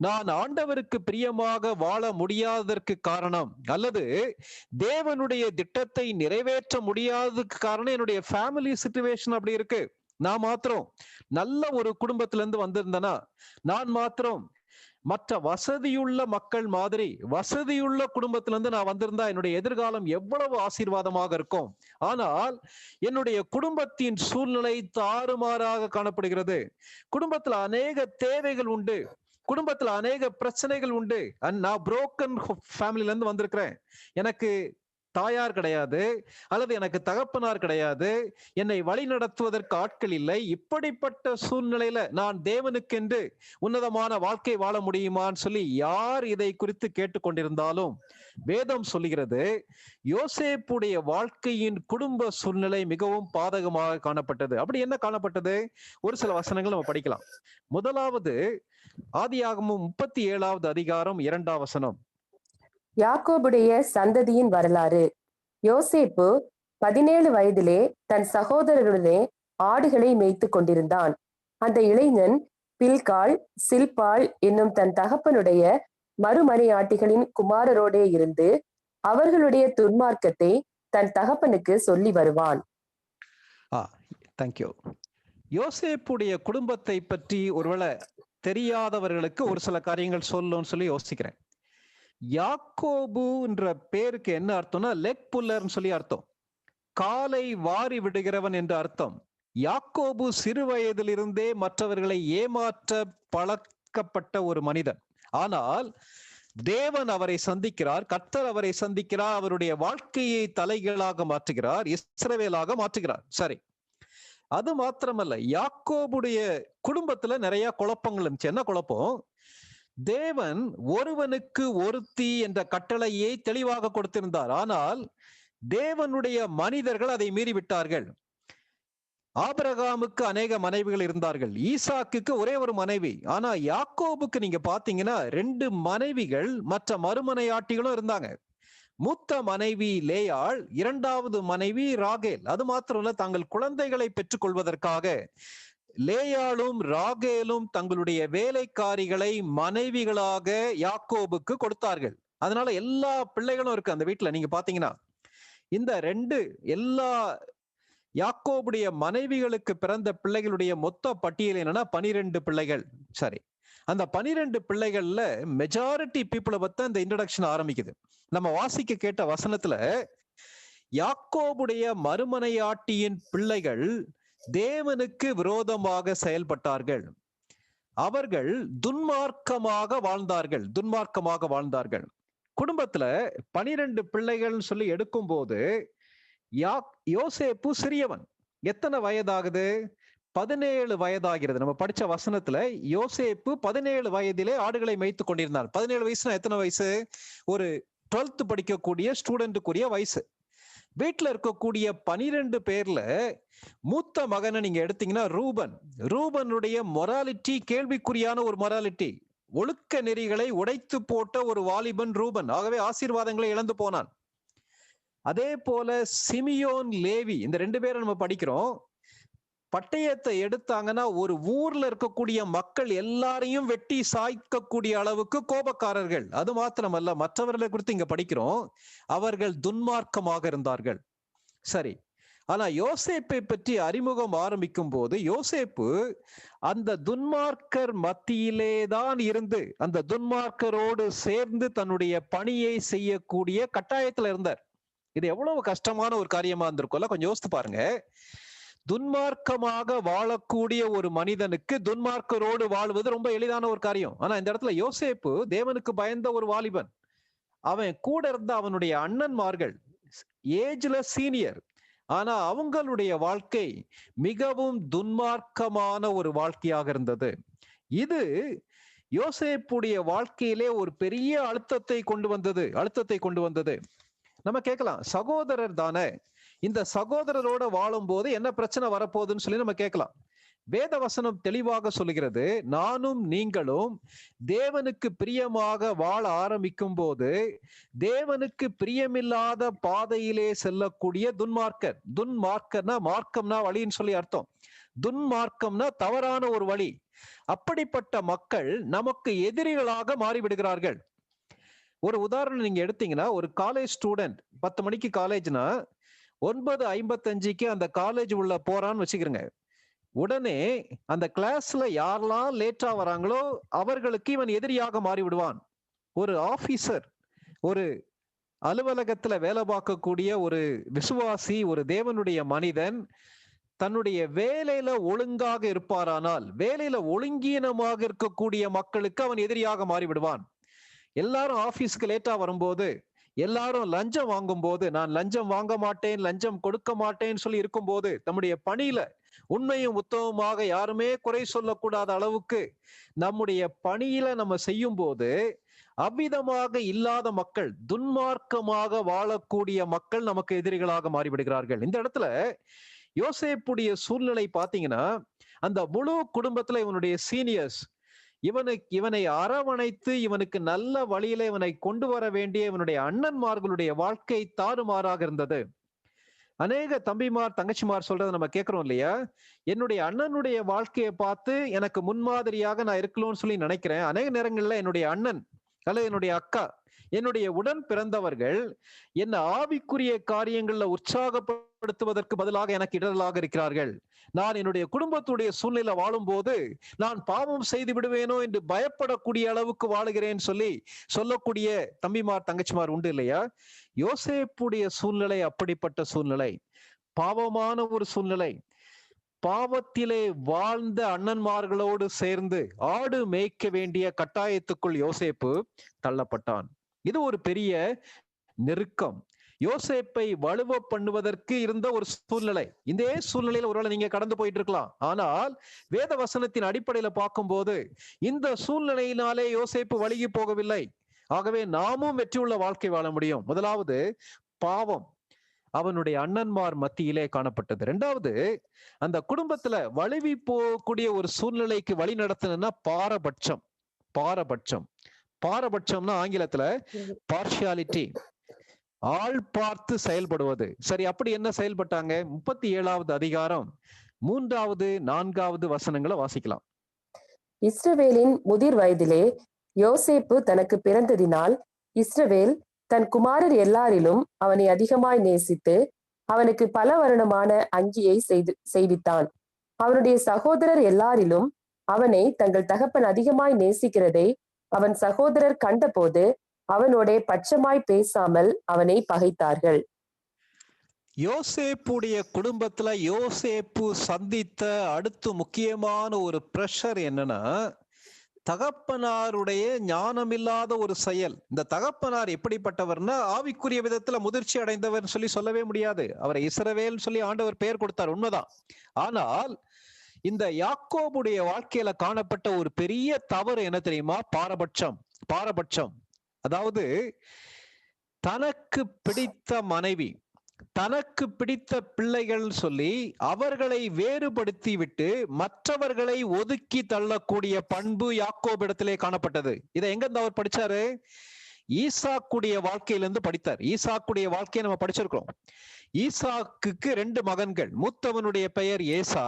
நான் ஆண்டவருக்கு பிரியமாக வாழ முடியாததற்கு காரணம் அல்லது தேவனுடைய திட்டத்தை நிறைவேற்ற முடியாததுக்கு காரணம் என்னுடைய ஃபேமிலி சிச்சுவேஷன் அப்படி இருக்கு. நான் மாத்திரம் நல்ல ஒரு குடும்பத்துல இருந்து வந்திருந்தேனா, நான் மாத்திரம் மற்ற வசதியுள்ள மக்கள் மாதிரி வசதியுள்ள குடும்பத்திலிருந்து நான் வந்திருந்தா என்னுடைய எதிர்காலம் எவ்வளவு ஆசீர்வாதமாக இருக்கும். ஆனால் என்னுடைய குடும்பத்தின் சூழ்நிலை தாறுமாறாக காணப்படுகிறது. குடும்பத்துல அநேக தேவைகள் உண்டு, குடும்பத்துல அநேக பிரச்சனைகள் உண்டு. நான் புரோக்கன் ஃபேமிலில இருந்து வந்திருக்கிறேன். எனக்கு தாயார் கிடையாது அல்லது எனக்கு தகப்பனார் கிடையாது, என்னை வழி நடத்துவதற்கு ஆட்கள் இல்லை. இப்படிப்பட்ட சூழ்நிலையில நான் தேவனுக்கென்று உன்னதமான வாழ்க்கை வாழ முடியுமான்னு சொல்லி யார் இதை குறித்து கேட்டுக்கொண்டிருந்தாலும் வேதம் சொல்லுகிறது, யோசேப்புடைய வாழ்க்கையின் குடும்ப சூழ்நிலை மிகவும் பாதகமாக காணப்பட்டது. அப்படி என்ன காணப்பட்டது? ஒரு சில வசனங்கள் நம்ம படிக்கலாம். முதலாவது, ஆதியாகமம் 37வது அதிகாரம் 2ஆம் வசனம். யாக்கோபுடைய சந்ததியின் வரலாறு. யோசேப்பு 17 வயதிலே தன் சகோதரர்களுடனே ஆடுகளை மேய்த்து கொண்டிருந்தான். அந்த இளைஞன் பில்காள், சில்பாள் என்னும் தன் தகப்பனுடைய மறுமனையாட்டிகளின் குமாரரோடே இருந்து அவர்களுடைய துன்மார்க்கத்தை தன் தகப்பனுக்கு சொல்லி வருவான். தேங்க்யூ. யோசேப்புடைய குடும்பத்தை பற்றி ஒருவேளை தெரியாதவர்களுக்கு ஒரு சில காரியங்கள் சொல்லணும்னு சொல்லி யோசிக்கிறேன். யாக்கோபு என்ற பேருக்கு என்ன அர்த்தம்னா, லெக் புல்லர்னு சொல்லி அர்த்தம், காலை வாரி விடுகிறவன் என்ற அர்த்தம். யாக்கோபு சிறு வயதிலிருந்தே மற்றவர்களை ஏமாற்ற பழக்கப்பட்ட ஒரு மனிதன். ஆனால் தேவன் அவரை சந்திக்கிறார், கர்த்தர் அவரை சந்திக்கிறார், அவருடைய வாழ்க்கையை தலைகீழாக மாற்றுகிறார், இஸ்ரவேலாக மாற்றுகிறார். சரி, அது மாத்திரமல்ல, யாக்கோபுடைய குடும்பத்துல நிறைய குழப்பங்கள் இருந்துச்சு. என்ன குழப்பம்? தேவன் ஒருவனுக்கு ஒருத்தி என்ற கட்டளையை தெளிவாக கொடுத்திருந்தார். ஆனால் தேவனுடைய மனிதர்கள் அதை மீறி விட்டார்கள். ஆபிரகாமுக்கு அநேக மனைவிகள் இருந்தார்கள், ஈசாக்குக்கு ஒரே ஒரு மனைவி. ஆனா யாக்கோபுக்கு நீங்க பாத்தீங்கன்னா 2 மனைவிகள், மற்ற மறுமனையாட்டிகளும் இருந்தாங்க. மூத்த மனைவி லேயாள், 2வது மனைவி ராகேல். அது மாத்திரமல்ல, தாங்கள் குழந்தைகளை பெற்றுக் கொள்வதற்காக லேயாளும் ராகேலும் தங்களுடைய வேலைக்காரிகளை மனைவிகளாக யாக்கோபுக்கு கொடுத்தார்கள். அதனால எல்லா பிள்ளைகளும் இருக்கு அந்த வீட்டுல. நீங்க பாத்தீங்கன்னா இந்த 2 எல்லா யாக்கோபுடைய மனைவிகளுக்கு பிறந்த பிள்ளைகளுடைய மொத்த பட்டியல் என்னன்னா 12 பிள்ளைகள். சரி, அந்த 12 பிள்ளைகள்ல மெஜாரிட்டி பீப்புளை பத்தி இந்த இன்ட்ரடக்ஷன் ஆரம்பிக்குது. நம்ம வாசிக்க கேட்ட வசனத்துல யாக்கோபுடைய மறுமனையாட்டியின் பிள்ளைகள் தேவனுக்கு விரோதமாக செயல்பட்டார்கள், அவர்கள் துன்மார்க்கமாக வாழ்ந்தார்கள். குடும்பத்துல 12 பிள்ளைகள் சொல்லி எடுக்கும் போது யோசேப்பு சிறியவன். எத்தனை வயதாகுது? 17 வயதாகிறது. நம்ம படிச்ச வசனத்துல யோசேப்பு 17 வயதிலே ஆடுகளை மேய்த்து கொண்டிருந்தார். 17 வயசுனா எத்தனை வயசு? ஒரு 12th படிக்கக்கூடிய ஸ்டூடெண்ட்டுக்குரிய வயசு. வீட்டுல இருக்கக்கூடிய 12 பேர்ல மூத்த மகனை நீங்க எடுத்தீங்கன்னா ரூபனுடைய மொராலிட்டி கேள்விக்குறியான ஒரு மொராலிட்டி. ஒழுக்க நெறிகளை உடைத்து போட்ட ஒரு வாலிபன் ரூபன். ஆகவே ஆசீர்வாதங்களை இழந்து போனான். அதே போல சிமியோன், லேவி, இந்த 2 பேரை நம்ம படிக்கிறோம். பட்டயத்தை எடுத்தாங்கன்னா ஒரு ஊர்ல இருக்கக்கூடிய மக்கள் எல்லாரையும் வெட்டி சாய்க்கக்கூடிய அளவுக்கு கோபக்காரர்கள். அது மாத்திரமல்ல, மற்றவர்களை குறித்து இங்க படிக்கிறோம், அவர்கள் துன்மார்க்கமாக இருந்தார்கள். சரி, ஆனா யோசேப்பை பற்றி அறிமுகம் ஆரம்பிக்கும் போது யோசேப்பு அந்த துன்மார்க்கர் மத்தியிலே தான் இருந்து அந்த துன்மார்க்கரோடு சேர்ந்து தன்னுடைய பணியை செய்யக்கூடிய கட்டாயத்துல இருந்தார். இது எவ்வளவு கஷ்டமான ஒரு காரியமா இருந்திருக்கும்ல, கொஞ்சம் யோசித்து பாருங்க. துன்மார்க்கமாக வாழக்கூடிய ஒரு மனிதனுக்கு துன்மார்க்கரோடு வாழ்வது ரொம்ப எளிதான ஒரு காரியம். ஆனா இந்த இடத்துல யோசேப்பு தேவனுக்கு பயந்த ஒரு வாலிபன். அவன் கூட இருந்த அவனுடைய அண்ணன்மார்கள் ஏஜ்ல சீனியர், ஆனா அவங்களுடைய வாழ்க்கை மிகவும் துன்மார்க்கமான ஒரு வாழ்க்கையாக இருந்தது. இது யோசேப்புடைய வாழ்க்கையிலே ஒரு பெரிய அழுத்தத்தை கொண்டு வந்தது. நம்ம கேட்கலாம், சகோதரர் தானே, இந்த சகோதரரோட வாழும் போது என்ன பிரச்சனை வரப்போகுதுன்னு சொல்லி நம்ம கேட்கலாம். வேத வசனம் தெளிவாக சொல்லுகிறது, நானும் நீங்களும் தேவனுக்கு பிரியமாக வாழ ஆரம்பிக்கும் போது தேவனுக்கு பிரியமில்லாத பாதையிலே செல்லக்கூடிய துன்மார்க்கர்னா மார்க்கம்னா வழின்னு சொல்லி அர்த்தம். துன்மார்க்கம்னா தவறான ஒரு வழி. அப்படிப்பட்ட மக்கள் நமக்கு எதிரிகளாக மாறிவிடுகிறார்கள். ஒரு உதாரணம் நீங்க எடுத்தீங்கன்னா, ஒரு காலேஜ் ஸ்டூடெண்ட் 10 மணிக்கு காலேஜ்னா 9:55 அந்த காலேஜ் உள்ள போறான்னு வச்சுக்கிறேங்க. உடனே அந்த கிளாஸ்ல யாரெல்லாம் லேட்டா வராங்களோ அவர்களுக்கு இவன் எதிரியாக மாறி விடுவான். ஒரு ஆபீசர், ஒரு அலுவலகத்துல வேலை பார்க்கக்கூடிய ஒரு விசுவாசி, ஒரு தேவனுடைய மனிதன் தன்னுடைய வேலையில ஒழுங்காக இருப்பாரானால் வேலையில ஒழுங்கீனமாக இருக்கக்கூடிய மக்களுக்கு அவன் எதிரியாக மாறி விடுவான். எல்லாரும் ஆபீஸ்க்கு லேட்டா வரும்போது, எல்லாரும் லஞ்சம் வாங்கும் போது, நான் லஞ்சம் வாங்க மாட்டேன், லஞ்சம் கொடுக்க மாட்டேன்னு சொல்லி இருக்கும்போது, நம்முடைய பணியில உண்மையும் உத்தமமாக யாருமே குறை சொல்லக்கூடாத அளவுக்கு நம்முடைய பணியில நம்ம செய்யும் போது அவ்விதமாக இல்லாத மக்கள், துன்மார்க்கமாக வாழக்கூடிய மக்கள் நமக்கு எதிரிகளாக மாறிவிடுகிறார்கள். இந்த இடத்துல யோசேப்புடைய சூழ்நிலை பாத்தீங்கன்னா, அந்த முழு குடும்பத்துல இவனுடைய சீனியர்ஸ் இவனை அரவணைத்து இவனுக்கு நல்ல வழியில இவனை கொண்டு வர வேண்டிய இவனுடைய அண்ணன்மார்களுடைய வாழ்க்கை தாறுமாறாக இருந்தது. அநேக தம்பிமார் தங்கச்சிமார் சொல்றதை நம்ம கேட்கிறோம் இல்லையா? என்னுடைய அண்ணனுடைய வாழ்க்கையை பார்த்து எனக்கு முன்மாதிரியாக நான் இருக்கணும்னு சொல்லி நினைக்கிறேன். அநேக நேரங்கள்ல என்னுடைய அண்ணன் அல்லது என்னுடைய அக்கா, என்னுடைய உடன் பிறந்தவர்கள் என்ன ஆவிக்குரிய காரியங்கள்ல உற்சாகப்படுத்துவதற்கு பதிலாக எனக்கு இடரலாக இருக்கிறார்கள். நான் என்னுடைய குடும்பத்துடைய சூழ்நிலை வாழும் போது நான் பாவம் செய்து விடுவேனோ என்று பயப்படக்கூடிய அளவுக்கு வாழுகிறேன்னு சொல்லக்கூடிய தம்பிமார் தங்கச்சிமார் உண்டு இல்லையா? யோசேப்புடைய சூழ்நிலை அப்படிப்பட்ட சூழ்நிலை, பாவமான ஒரு சூழ்நிலை. பாவத்திலே வாழ்ந்த அண்ணன்மார்களோடு சேர்ந்து ஆடு மேய்க்க வேண்டிய கட்டாயத்துக்குள் யோசேப்பு தள்ளப்பட்டான். இது ஒரு பெரிய நெருக்கம். யோசேப்பை வலுவ பண்ணுவதற்கு இருந்த ஒரு சூழ்நிலை. இந்த சூழ்நிலையில ஒருவேளை நீங்க கடந்து போயிட்டு இருக்கலாம். ஆனால் வேத வசனத்தின் அடிப்படையில பார்க்கும்போது இந்த சூழ்நிலையினாலே யோசேப்பு வழுகி போகவில்லை. ஆகவே நாமும் வெற்றியுள்ள வாழ்க்கை வாழ முடியும். முதலாவது, பாவம் அவனுடைய அண்ணன்மார் மத்தியிலே காணப்பட்டது. இரண்டாவது, அந்த குடும்பத்துல வழுவி போகக்கூடிய ஒரு சூழ்நிலைக்கு வழி நடத்தணும்னா பாரபட்சம். பாரபட்சம்னா ஆங்கிலத்துல பார்ஷியாலிட்டி, ஆள் பார்த்து செயல்படுவது. சரி, அப்படி என்ன செயல்பட்டாங்க? 37வது அதிகாரம் 3வது 4வது வசனங்களை வாசிக்கலாம். இஸ்ரவேலின் முதிர் வயதிலே யோசேப்பு தனக்கு பிறந்ததினால் இஸ்ரவேல் தன் குமாரர் எல்லாரிலும் அவனை அதிகமாய் நேசித்து அவனுக்கு பல வருணமான அங்கியை செய்வித்தான். அவனுடைய சகோதரர் எல்லாரிலும் அவனை தங்கள் தகப்பன் அதிகமாய் நேசிக்கிறதை அவன் சகோதரர் கண்டபோது அவனோட பட்சமாய் பேசாமல் அவனை பகைத்தார்கள். யோசேப்புடைய குடும்பத்துல யோசேப்பு சந்தித்த அடுத்து முக்கியமான ஒரு பிரஷர் என்னன்னா, தகப்பனாருடைய ஞானமில்லாத ஒரு செயல். இந்த தகப்பனார் எப்படிப்பட்டவர்னா, ஆவிக்குரிய விதத்துல முதிர்ச்சி அடைந்தவர் சொல்லவே முடியாது. அவரை இஸ்ரவேல் சொல்லி ஆண்டவர் பெயர் கொடுத்தார், உண்மைதான். ஆனால் இந்த யாக்கோபுடைய வாழ்க்கையில காணப்பட்ட ஒரு பெரிய தவறு என்ன தெரியுமா? பாரபட்சம். அதாவது தனக்கு பிடித்த மனைவி, தனக்கு பிடித்த பிள்ளைகள் சொல்லி அவர்களை வேறுபடுத்தி விட்டு மற்றவர்களை ஒதுக்கி தள்ளக்கூடிய பண்பு யாக்கோபிடத்திலே காணப்பட்டது. இதை எங்க இருந்து அவர் படிச்சாரு? ஈசாக்குடைய வாழ்க்கையிலிருந்து படித்தார். ஈசாக்குடைய வாழ்க்கையை நம்ம படிச்சிருக்கிறோம். ஈசாக்குக்கு 2 மகன்கள். மூத்தவனுடைய பெயர் ஏசா,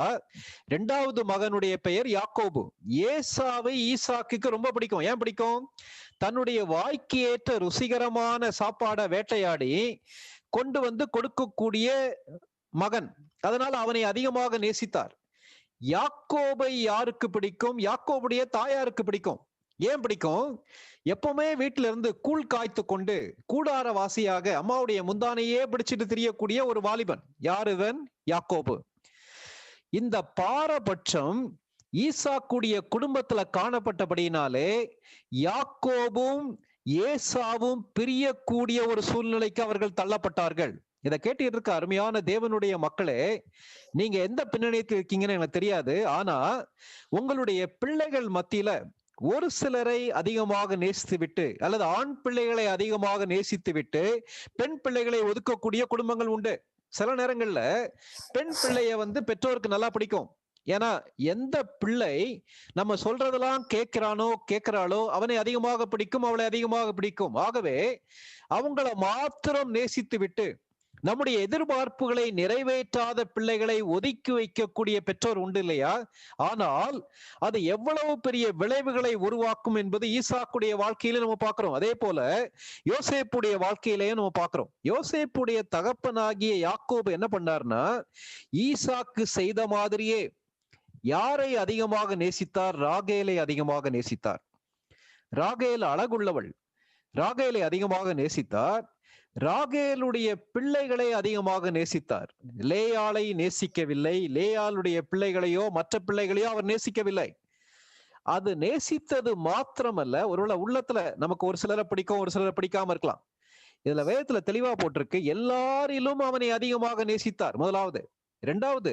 2வது மகனுடைய பெயர் யாக்கோபு. ஏசாவை ஈசாக்குக்கு ரொம்ப பிடிக்கும். ஏன் பிடிக்கும்? தன்னுடைய வாய்க்கு ஏற்ற ருசிகரமான சாப்பாடை வேட்டையாடி கொண்டு வந்து கொடுக்கக்கூடிய மகன். அதனால அவனை அதிகமாக நேசித்தார். யாக்கோபை யாருக்கு பிடிக்கும்? யாக்கோபுடைய தாயாருக்கு பிடிக்கும். ஏன் பிடிக்கும்? எப்பவுமே வீட்டுல இருந்து கூழ் காய்த்து கொண்டு கூடார வாசியாக அம்மாவுடைய முந்தானையே பிடிச்சிட்டு திரியக்கூடிய ஒரு வாலிபன். யார் இவன்? யாக்கோபு. இந்த பாரபட்சம் ஈசாக்குடைய குடும்பத்துல காணப்பட்டபடியினாலே யாக்கோபும் ஏசாவும் பிரியக்கூடிய ஒரு சூழ்நிலைக்கு அவர்கள் தள்ளப்பட்டார்கள். இதை கேட்டு இருக்க அருமையான தேவனுடைய மக்களே, நீங்க எந்த பின்னணியத்தில் இருக்கீங்கன்னு எனக்கு தெரியாது. ஆனா உங்களுடைய பிள்ளைகள் மத்தியில ஒரு சிலரை அதிகமாக நேசித்து விட்டு, அல்லது ஆண் பிள்ளைகளை அதிகமாக நேசித்து விட்டு பெண் பிள்ளைகளை ஒதுக்கக்கூடிய குடும்பங்கள் உண்டு. சில நேரங்கள்ல பெண் பிள்ளைய பெற்றோருக்கு நல்லா பிடிக்கும். ஏன்னா எந்த பிள்ளை நம்ம சொல்றதெல்லாம் கேட்கிறாளோ அவனை அதிகமாக பிடிக்கும், அவளை அதிகமாக பிடிக்கும். ஆகவே அவங்கள மாத்திரம் நேசித்து விட்டு நம்முடைய எதிர்பார்ப்புகளை நிறைவேற்றாத பிள்ளைகளை ஒதுக்கி வைக்கக்கூடிய பெற்றோர் உண்டு இல்லையா? ஆனால் அது எவ்வளவு பெரிய விளைவுகளை உருவாக்கும் என்பது ஈசாக்குடைய வாழ்க்கையில நம்ம பார்க்கிறோம். அதே போல யோசேப்புடைய வாழ்க்கையிலேயும் நம்ம பார்க்கிறோம். யோசேப்புடைய தகப்பனாகிய யாக்கோபு என்ன பண்ணார்னா, ஈசாக்கு செய்த மாதிரியே யாரை அதிகமாக நேசித்தார்? ராகேலை அதிகமாக நேசித்தார். ராகேல் அழகுள்ளவள். ராகேலை அதிகமாக நேசித்தார். ராகேலுடைய பிள்ளைகளை அதிகமாக நேசித்தார். லேயாளை நேசிக்கவில்லை. லேயாளுடைய பிள்ளைகளையோ மற்ற பிள்ளைகளையோ அவர் நேசிக்கவில்லை. அது நேசித்தது மாத்திரமல்ல, ஒருவேளை உள்ளத்துல நமக்கு ஒரு சிலரை பிடிக்கும், ஒரு சிலரை பிடிக்காம இருக்கலாம். இதுல வேதத்துல தெளிவா போட்டிருக்கு, எல்லாரிலும் அவனை அதிகமாக நேசித்தார். முதலாவது. இரண்டாவது,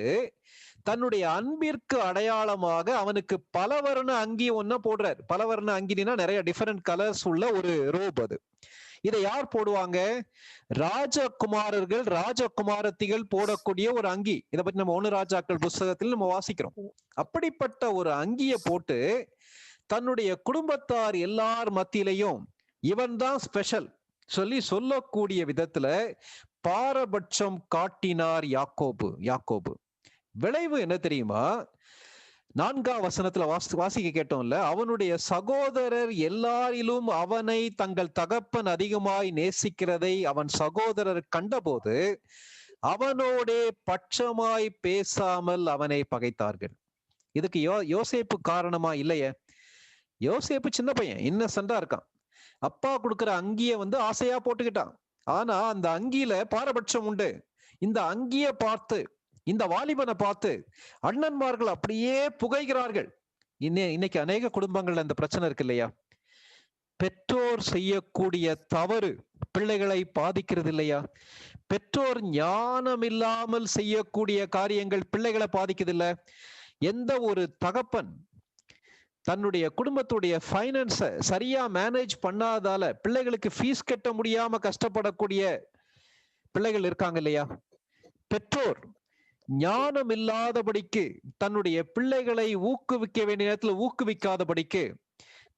தன்னுடைய அன்பிற்கு அடையாளமாக அவனுக்கு பலவர்ண அங்கி ஒன்ன போடுறார். பலவர்ண அங்கினா நிறைய டிஃபரெண்ட் கலர்ஸ் உள்ள ஒரு ரோப். அது இதை யார் போடுவாங்க? ராஜகுமாரர்கள், ராஜகுமாரத்திகள் போடக்கூடிய ஒரு அங்கி. இதை பத்தி நம்ம 1 ராஜாக்கள் புஸ்தகத்தில் நம்ம வாசிக்கிறோம். அப்படிப்பட்ட ஒரு அங்கியை போட்டு தன்னுடைய குடும்பத்தார் எல்லார் மத்தியிலையும் இவன் தான் ஸ்பெஷல் சொல்லக்கூடிய விதத்துல பாரபட்சம் காட்டினார் யாக்கோபு. விளைவு என்ன தெரியுமா? 4ஆம் வசனத்துல வாசிக்க கேட்டோம்ல, அவனுடைய சகோதரர் எல்லாரிலும் அவனை தங்கள் தகப்பன் அதிகமாய் நேசிக்கிறதை அவன் சகோதரர் கண்டபோது அவனோடே பட்சமாய் பேசாமல் அவனை பகைத்தார்கள். இதுக்கு யோசேப்பு காரணமா இல்லையே? யோசேப்பு சின்ன பையன், இன்னசென்டா இருக்கான். அப்பா கொடுக்கிற அங்கிய ஆசையா போட்டுக்கிட்டான். ஆனா அந்த அங்கியில பாரபட்சம் உண்டு. இந்த அங்கிய பார்த்து, இந்த வாலிபனை பார்த்து அண்ணன்மார்கள் அப்படியே புகைகிறார்கள். இன்னைக்கு அநேக குடும்பங்கள்ல இந்த பிரச்சனை இருக்கு இல்லையா? பெற்றோர் செய்யக்கூடிய தவறு பிள்ளைகளை பாதிக்கிறது இல்லையா? பெற்றோர் ஞானம் இல்லாமல் செய்யக்கூடிய காரியங்கள் பிள்ளைகளை பாதிக்குது இல்ல? எந்த ஒரு தகப்பன் தன்னுடைய குடும்பத்துடைய ஃபைனான்ஸ சரியா மேனேஜ் பண்ணாதால பிள்ளைகளுக்கு ஃபீஸ் கட்ட முடியாம கஷ்டப்படக்கூடிய பிள்ளைகள் இருக்காங்க இல்லையா? பெற்றோர் ஞானம் இல்லாதபடிக்கு தன்னுடைய பிள்ளைகளை ஊக்குவிக்க வேண்டிய நேரத்துல ஊக்குவிக்காதபடிக்கு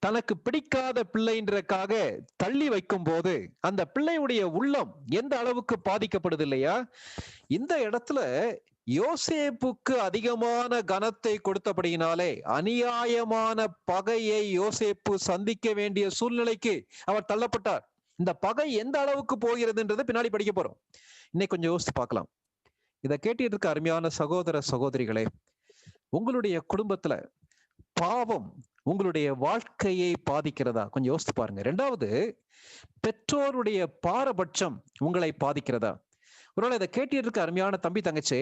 தனக்கு பிடிக்காத பிள்ளைன்றக்காக தள்ளி வைக்கும் போது அந்த பிள்ளையுடைய உள்ளம் எந்த அளவுக்கு பாதிக்கப்படுது இல்லையா? இந்த இடத்துல யோசேப்புக்கு அதிகமான கனத்தை கொடுத்தபடியினாலே அநியாயமான பகையை யோசேப்பு சந்திக்க வேண்டிய சூழ்நிலைக்கு அவர் தள்ளப்பட்டார். இந்த பகை எந்த அளவுக்கு போகிறதுன்றதை பின்னாடி படிக்க போறோம். இன்னைக்கு கொஞ்சம் யோசித்து பார்க்கலாம். இதை கேட்டுட்டு இருக்க அருமையான சகோதர சகோதரிகளே, உங்களுடைய குடும்பத்துல பாவம் உங்களுடைய வாழ்க்கையை பாதிக்கிறதா? கொஞ்சம் யோசித்து பாருங்க. ரெண்டாவது, பெற்றோருடைய பாரபட்சம் உங்களை பாதிக்கிறதா? ஒருவேளை இதை கேட்டுட்டு இருக்க அருமையான தம்பி தங்கச்சி,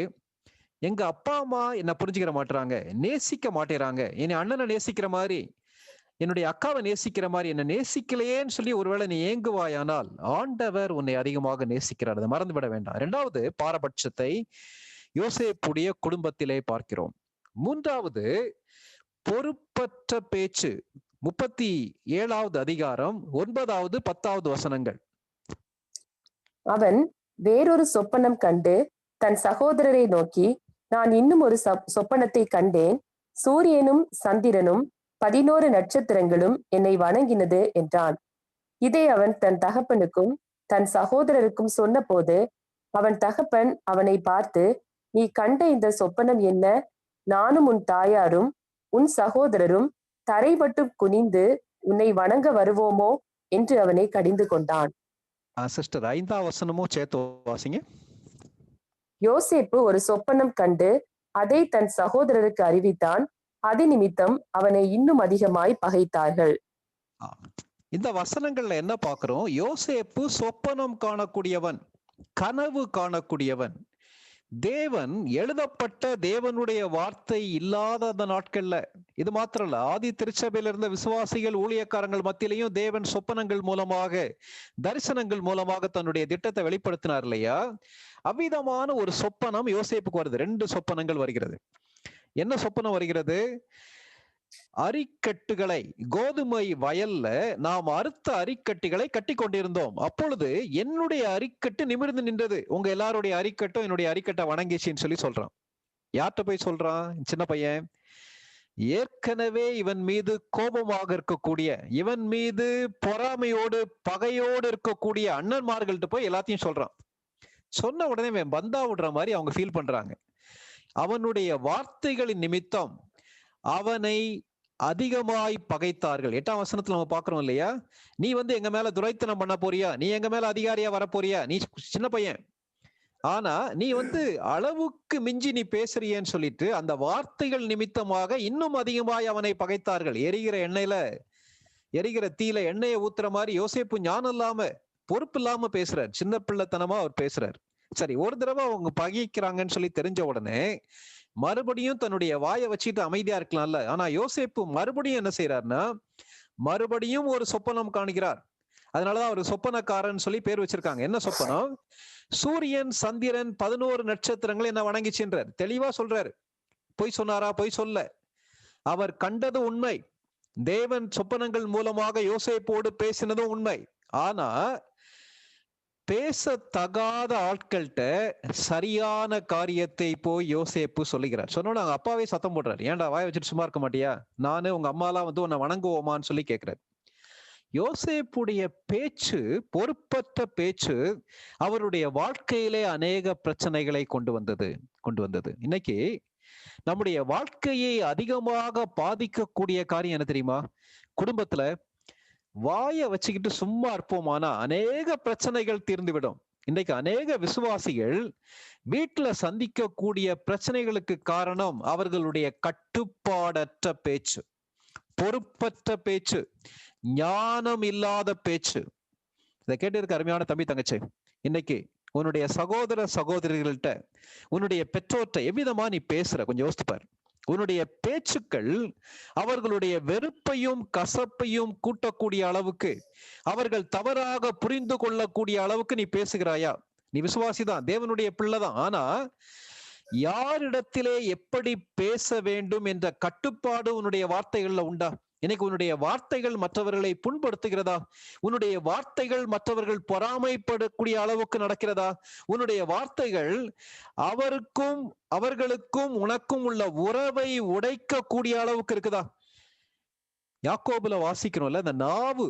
எங்க அப்பா அம்மா என்ன புரிஞ்சுக்கிற மாட்டாங்க, நேசிக்க மாட்டேறாங்க, என்னை அண்ணனை நேசிக்கிற மாதிரி, என்னுடைய அக்காவை நேசிக்கிற மாதிரி என்ன நேசிக்கலையேன்னு சொல்லி ஒருவேளை நீ ஏங்குவாயானால் ஆண்டவர் உன்னை அதிகமாக நேசிக்கிறார். அதை மறந்து விட வேண்டாம். இரண்டாவது பாரபட்சத்தை யோசேப்புடைய குடும்பத்திலே பார்க்கிறோம். மூன்றாவது, பொறுப்பற்ற பேச்சு. 37வது அதிகாரம் 9வது 10வது வசனங்கள். அவன் வேறொரு சொப்பனம் கண்டு தன் சகோதரரை நோக்கி, நான் இன்னும் ஒரு சொப்பனத்தை கண்டேன். சூரியனும் சந்திரனும் 11 நட்சத்திரங்களும் என்னை வணங்கினது என்றான். இதை அவன் தன் தகப்பனுக்கும் தன் சகோதரருக்கும் சொன்ன போது அவன் தகப்பன் அவனை பார்த்து, நீ கண்ட இந்த சொப்பனம் என்ன? நானும் உன் தாயாரும் உன் சகோதரரும் தரைபட்டு குனிந்து உன்னை வணங்க வருவோமோ என்று அவனை கடிந்து கொண்டான். சிஸ்டர் 5வது வசனமும் சேர்த்து வாசிங்க. யோசேப்பு ஒரு சொப்பனம் கண்டு அதை தன் சகோதரருக்கு அறிவித்தான். அது நிமித்தம் அவனை இன்னும் அதிகமாய் பகைத்தார்கள். இந்த வசனங்கள்ல என்ன பார்க்கிறோம்? யோசேப்பு சொப்பனம் காணக்கூடியவன், கனவு காணக்கூடியவன். தேவன் எழுதப்பட்ட தேவனுடைய வார்த்தை இல்லாத அந்த நாட்கள்ல, இது மாத்திரம் இல்ல, ஆதி திருச்சபையில இருந்த விசுவாசிகள் ஊழியக்காரங்கள் மத்தியிலையும் தேவன் சொப்பனங்கள் மூலமாக, தரிசனங்கள் மூலமாக தன்னுடைய திட்டத்தை வெளிப்படுத்தினார் இல்லையா? அவ்விதமான ஒரு சொப்பனம் யோசேப்புக்கு வருது. 2 சொப்பனங்கள் வருகிறது. என்ன சொப்பனம் வருகிறது? அரிக்கட்டுகளை, கோதுமை வயல்ல நாம் அறுத்த அரிக்கட்டுகளை கட்டி கொண்டிருந்தோம். அப்பொழுது என்னுடைய அரிக்கட்டு நிமிர்ந்து நின்றது, உங்க எல்லாருடைய அரிக்கட்டும் என்னுடைய அரிக்கட்டை வணங்கிச்சின்னு சொல்லி சொல்றான். யார்கிட்ட போய் சொல்றான்? சின்ன பையன். ஏற்கனவே இவன் மீது கோபமாக இருக்கக்கூடிய, இவன் மீது பொறாமையோடு பகையோடு இருக்கக்கூடிய அண்ணன்மார்கள்ட்ட போய் எல்லாத்தையும் சொல்றான். சொன்ன உடனே பந்தா விடுற மாதிரி அவங்க ஃபீல் பண்றாங்க. அவனுடைய வார்த்தைகளின் நிமித்தம் அவனை அதிகமாய் பகைத்தார்கள். 8ஆம் வசனத்துல நம்ம பாக்குறோம் இல்லையா? நீ எங்க மேல துரைத்தனம் பண்ண போறியா? நீ எங்க மேல அதிகாரியா வர போறியா? நீ சின்ன பையன், ஆனா நீ அளவுக்கு மிஞ்சி நீ பேசுறியன்னு சொல்லிட்டு அந்த வார்த்தைகள் நிமித்தமாக இன்னும் அதிகமாய் அவனை பகைத்தார்கள். எரிகிற தீல எண்ணெயை ஊத்துற மாதிரி யோசேப்பு ஞானம் இல்லாம, பொறுப்பு இல்லாம பேசுறார், சின்ன பிள்ளைத்தனமா அவர் பேசுறார். சரி, ஒரு தடவை அவங்க பகைக்கிறாங்கன்னு சொல்லி தெரிஞ்ச உடனே மறுபடியும் தன்னுடைய வாயை வச்சுட்டு அமைதியா இருக்கலாம்ல. ஆனா யோசேப்பு மறுபடியும் என்ன செய்யறாருன்னா, மறுபடியும் ஒரு சொப்பனம் காணுகிறார். அதனாலதான் அவர் சொப்பனக்காரன் சொல்லி பேர் வச்சிருக்காங்க. என்ன சொப்பனம்? சூரியன் சந்திரன் 11 நட்சத்திரங்கள் என்ன வணங்கிச்சுன்றார். தெளிவா சொல்றாரு. பொய் சொன்னாரா? பொய் சொல்ல. அவர் கண்டது உண்மை. தேவன் சொப்பனங்கள் மூலமாக யோசேப்போடு பேசினதும் உண்மை. ஆனா பேசத்தகாத ஆட்கள்கிட்ட சரியான காரியத்தை போய் யோசேப்பு சொல்லுகிறார். சொன்னோட அவங்க அப்பாவே சத்தம் போடுறாரு. ஏன்டா வாய வச்சுட்டு சும்மா இருக்க மாட்டியா? நானு உங்க அம்மாலாம் உன்னை வணங்குவோமான்னு சொல்லி கேட்கிறார். யோசேப்புடைய பேச்சு, பொறுப்பற்ற பேச்சு, அவருடைய வாழ்க்கையிலே அநேக பிரச்சனைகளை கொண்டு வந்தது. இன்னைக்கு நம்முடைய வாழ்க்கையை அதிகமாக பாதிக்கக்கூடிய காரியம் என்ன தெரியுமா? குடும்பத்துல வாயை வச்சுக்கிட்டு சும்மா இருப்போமானா அநேக பிரச்சனைகள் தீர்ந்துவிடும். இன்றைக்கு அநேக விசுவாசிகள் வீட்டுல சந்திக்கக்கூடிய பிரச்சனைகளுக்கு காரணம் அவர்களுடைய கட்டுப்பாடற்ற பேச்சு, பொறுப்பற்ற பேச்சு, ஞானம் இல்லாத பேச்சு. இதை கேட்டு இருக்க அருமையான தம்பி தங்கச்சி, இன்னைக்கு உன்னுடைய சகோதர சகோதரிகள்கிட்ட, உன்னுடைய பெற்றோர்கிட்ட எவ்விதமா நீ பேசுற? கொஞ்சம் யோசிப்பார். உன்னுடைய பேச்சுக்கள் அவர்களுடைய வெறுப்பையும் கசப்பையும் கூட்டக்கூடிய அளவுக்கு, அவர்கள் தவறாக புரிந்து கொள்ளக்கூடிய அளவுக்கு நீ பேசுகிறாயா? நீ விசுவாசிதான், தேவனுடைய பிள்ளைதான். ஆனா யாரிடத்திலே எப்படி பேச வேண்டும் என்ற கட்டுப்பாடு உன்னுடைய வார்த்தைகள்ல உண்டா? இன்னைக்கு உன்னுடைய வார்த்தைகள் மற்றவர்களை புண்படுத்துகிறதா? உன்னுடைய வார்த்தைகள் மற்றவர்கள் பொறாமைப்படக்கூடிய அளவுக்கு நடக்கிறதா? உன்னுடைய வார்த்தைகள் அவர்களுக்கும் உனக்கும் உள்ள உறவை உடைக்கக்கூடிய அளவுக்கு இருக்குதா? யாக்கோபுல வாசிக்கிறோம்ல, இந்த நாவு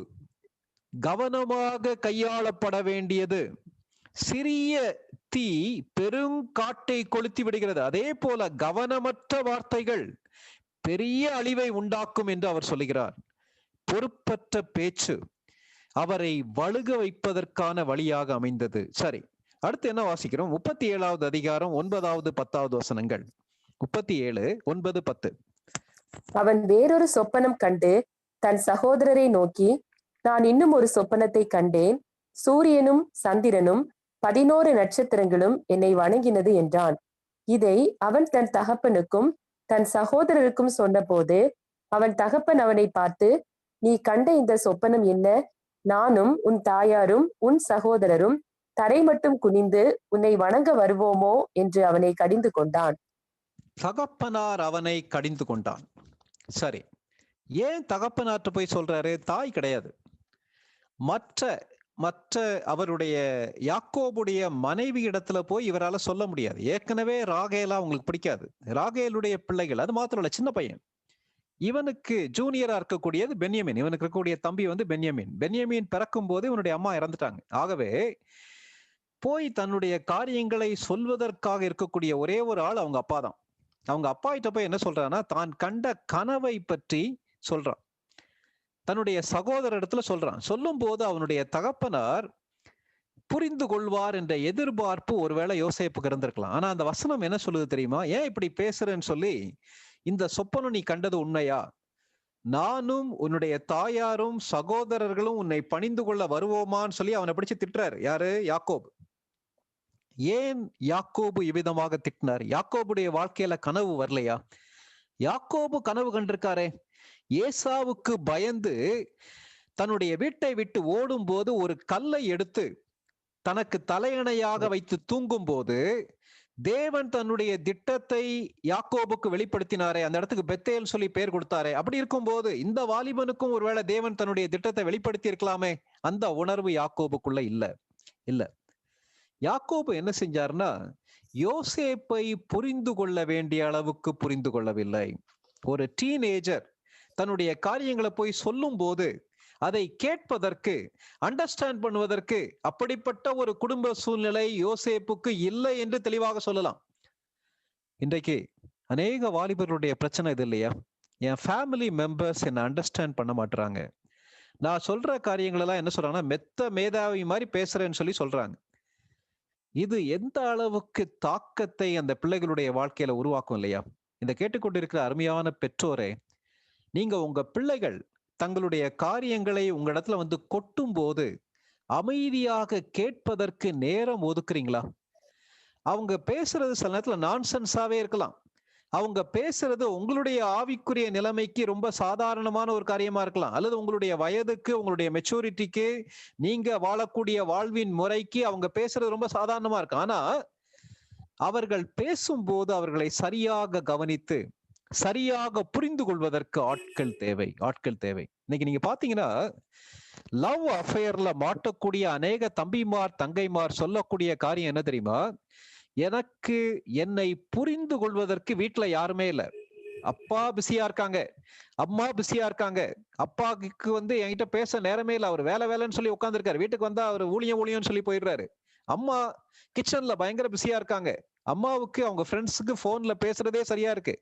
கவனமாக கையாளப்பட வேண்டியது. சிறிய தீ பெருங்காட்டை கொளுத்தி விடுகிறது. அதே போல கவனமற்ற வார்த்தைகள் பெரிய அழிவை உண்டாக்கும் என்று அவர் சொல்லுகிறார். பொறுப்பற்ற பேச்சு அவரை வழுக வைப்பதற்கான வழியாக அமைந்தது. சரி, அடுத்து என்ன வாசிக்கிறோம்? 37வது அதிகாரம் 9வது 10வது வசனங்கள். 37, 9, 10. அவன் வேறொரு சொப்பனம் கண்டு தன் சகோதரரை நோக்கி, நான் இன்னும் ஒரு சொப்பனத்தை கண்டேன். சூரியனும் சந்திரனும் 11 நட்சத்திரங்களும் என்னை வணங்கினது என்றான். இதை அவன் தன் தகப்பனுக்கும் தன் சகோதரருக்கும் சொன்னபோது அவன் தகப்பன் அவனை பார்த்து, நீ கண்ட இந்த சொப்பனம் என்ன? நானும் உன் தாயாரும் உன் சகோதரரும் தரை மட்டும் குனிந்து உன்னை வணங்க வருவோமோ என்று அவனை கடிந்து கொண்டான். தகப்பனார் அவனை கடிந்து கொண்டான். சரி, ஏன் தகப்பனார்ட்ட போய் சொல்றாரு? தாய் கிடையாது. மற்ற அவருடைய யாக்கோபுடைய மனைவி இடத்துல போய் இவரால சொல்ல முடியாது. ஏற்கனவே ராகேலா உங்களுக்கு பிடிக்காது. ராகேலுடைய பிள்ளைகள், அது மாத்திரம் இல்ல, சின்ன பையன். இவனுக்கு ஜூனியரா இருக்கக்கூடியது பென்யமீன். இவனுக்கு இருக்கக்கூடிய தம்பி பென்யமீன். பென்யமீன் பிறக்கும் போது இவனுடைய அம்மா இறந்துட்டாங்க. ஆகவே போய் தன்னுடைய காரியங்களை சொல்வதற்காக இருக்கக்கூடிய ஒரே ஒரு ஆள் அவங்க அப்பா தான். அவங்க அப்பா கிட்ட போய் என்ன சொல்றான்னா, தான் கண்ட கனவை பற்றி சொல்றான். தன்னுடைய சகோதர இடத்துல சொல்றான். சொல்லும் போது அவனுடைய தகப்பனார் புரிந்து கொள்வார் என்ற எதிர்பார்ப்பு ஒருவேளை யோசேப்புக்கு இருந்திருக்கலாம். ஆனா அந்த வசனம் என்ன சொல்லுது தெரியுமா? ஏன் இப்படி பேசுறேன்னு சொல்லி, இந்த சொப்பனம் நீ கண்டது உண்மையா? நானும் உன்னுடைய தாயாரும் சகோதரர்களும் உன்னை பணிந்து கொள்ள வருவோமான்னு சொல்லி அவனை பிடிச்சு திட்டுறாரு. யாரு? யாக்கோபு. ஏன் யாக்கோபு இவ்விதமாக திட்டினார்? யாக்கோபுடைய வாழ்க்கையில கனவு வரலையா? யாக்கோபு கனவு கண்டிருக்காரே. ஏசாவுக்கு பயந்து தன்னுடைய வீட்டை விட்டு ஓடும் போது ஒரு கல்லை எடுத்து தனக்கு தலையணையாக வைத்து தூங்கும் போது தேவன் தன்னுடைய திட்டத்தை யாக்கோபுக்கு வெளிப்படுத்தினாரே. அந்த இடத்துக்கு பெத்தேல் சொல்லி பெயர் கொடுத்தாரே. அப்படி இருக்கும் போது இந்த வாலிபனுக்கும் ஒருவேளை தேவன் தன்னுடைய திட்டத்தை வெளிப்படுத்தி இருக்கலாமே. அந்த உணர்வு யாக்கோபுக்குள்ள இல்ல. யாக்கோபு என்ன செஞ்சார்னா, யோசேப்பை புரிந்து கொள்ள வேண்டிய அளவுக்கு புரிந்து கொள்ளவில்லை. ஒரு டீனேஜர் தன்னுடைய காரியங்களை போய் சொல்லும் போது அதை கேட்பதற்கு, அண்டர்ஸ்டாண்ட் பண்ணுவதற்கு அப்படிப்பட்ட ஒரு குடும்ப சூழ்நிலை யோசேப்புக்கு இல்லை என்று தெளிவாக சொல்லலாம். இன்றைக்கு அநேக வாலிபர்களுடைய பிரச்சனை இது இல்லையா? என் ஃபேமிலி மெம்பர்ஸ் என்னை அண்டர்ஸ்டாண்ட் பண்ண மாட்டாங்க. நான் சொல்ற காரியங்கள் எல்லாம் என்ன சொல்றாங்கன்னா, மெத்த மேதாவி மாதிரி பேசுறேன்னு சொல்லி சொல்றாங்க. இது எந்த அளவுக்கு தாக்கத்தை அந்த பிள்ளைகளுடைய வாழ்க்கையில உருவாக்கும் இல்லையா? இந்த கேட்டுக்கொண்டிருக்கிற அருமையான பெற்றோரே, நீங்க உங்க பிள்ளைகள் தங்களுடைய காரியங்களை உங்க இடத்துல கொட்டும் போது அமைதியாக கேட்பதற்கு நேரம் ஒதுக்குறீங்களா? அவங்க பேசுறது சில நேரத்துல நான்சென்ஸாவே இருக்கலாம். அவங்க பேசுறது உங்களுடைய ஆவிக்குரிய நிலைமைக்கு ரொம்ப சாதாரணமான ஒரு காரியமா இருக்கலாம். அல்லது உங்களுடைய வயதுக்கு, உங்களுடைய மெச்சூரிட்டிக்கு, நீங்க வாழக்கூடிய வாழ்வின் முறைக்கு அவங்க பேசுறது ரொம்ப சாதாரணமா இருக்கு. ஆனா அவர்கள் பேசும்போது அவர்களை சரியாக கவனித்து சரியாக புரிந்து கொள்வதற்கு ஆட்கள் தேவை. இன்னைக்கு நீங்க பாத்தீங்கன்னா, லவ் அஃபேர்ல மாட்டக்கூடிய அநேக தம்பிமார் தங்கைமார் சொல்லக்கூடிய காரியம் என்ன தெரியுமா? என்னை புரிந்து கொள்வதற்கு வீட்டுல யாருமே இல்ல. அப்பா பிஸியா இருக்காங்க, அம்மா பிஸியா இருக்காங்க. அப்பாவுக்கு என்கிட்ட பேச நேரமே இல்லை. அவர் வேலைன்னு சொல்லி உட்காந்துருக்காரு. வீட்டுக்கு வந்தா அவர் ஊழியம்னு சொல்லி போயிடுறாரு. அம்மா கிச்சன்ல பயங்கர பிஸியா இருக்காங்க. அம்மாவுக்கு அவங்க ஃப்ரெண்ட்ஸுக்கு போன்ல பேசுறதே சரியா இருக்கு.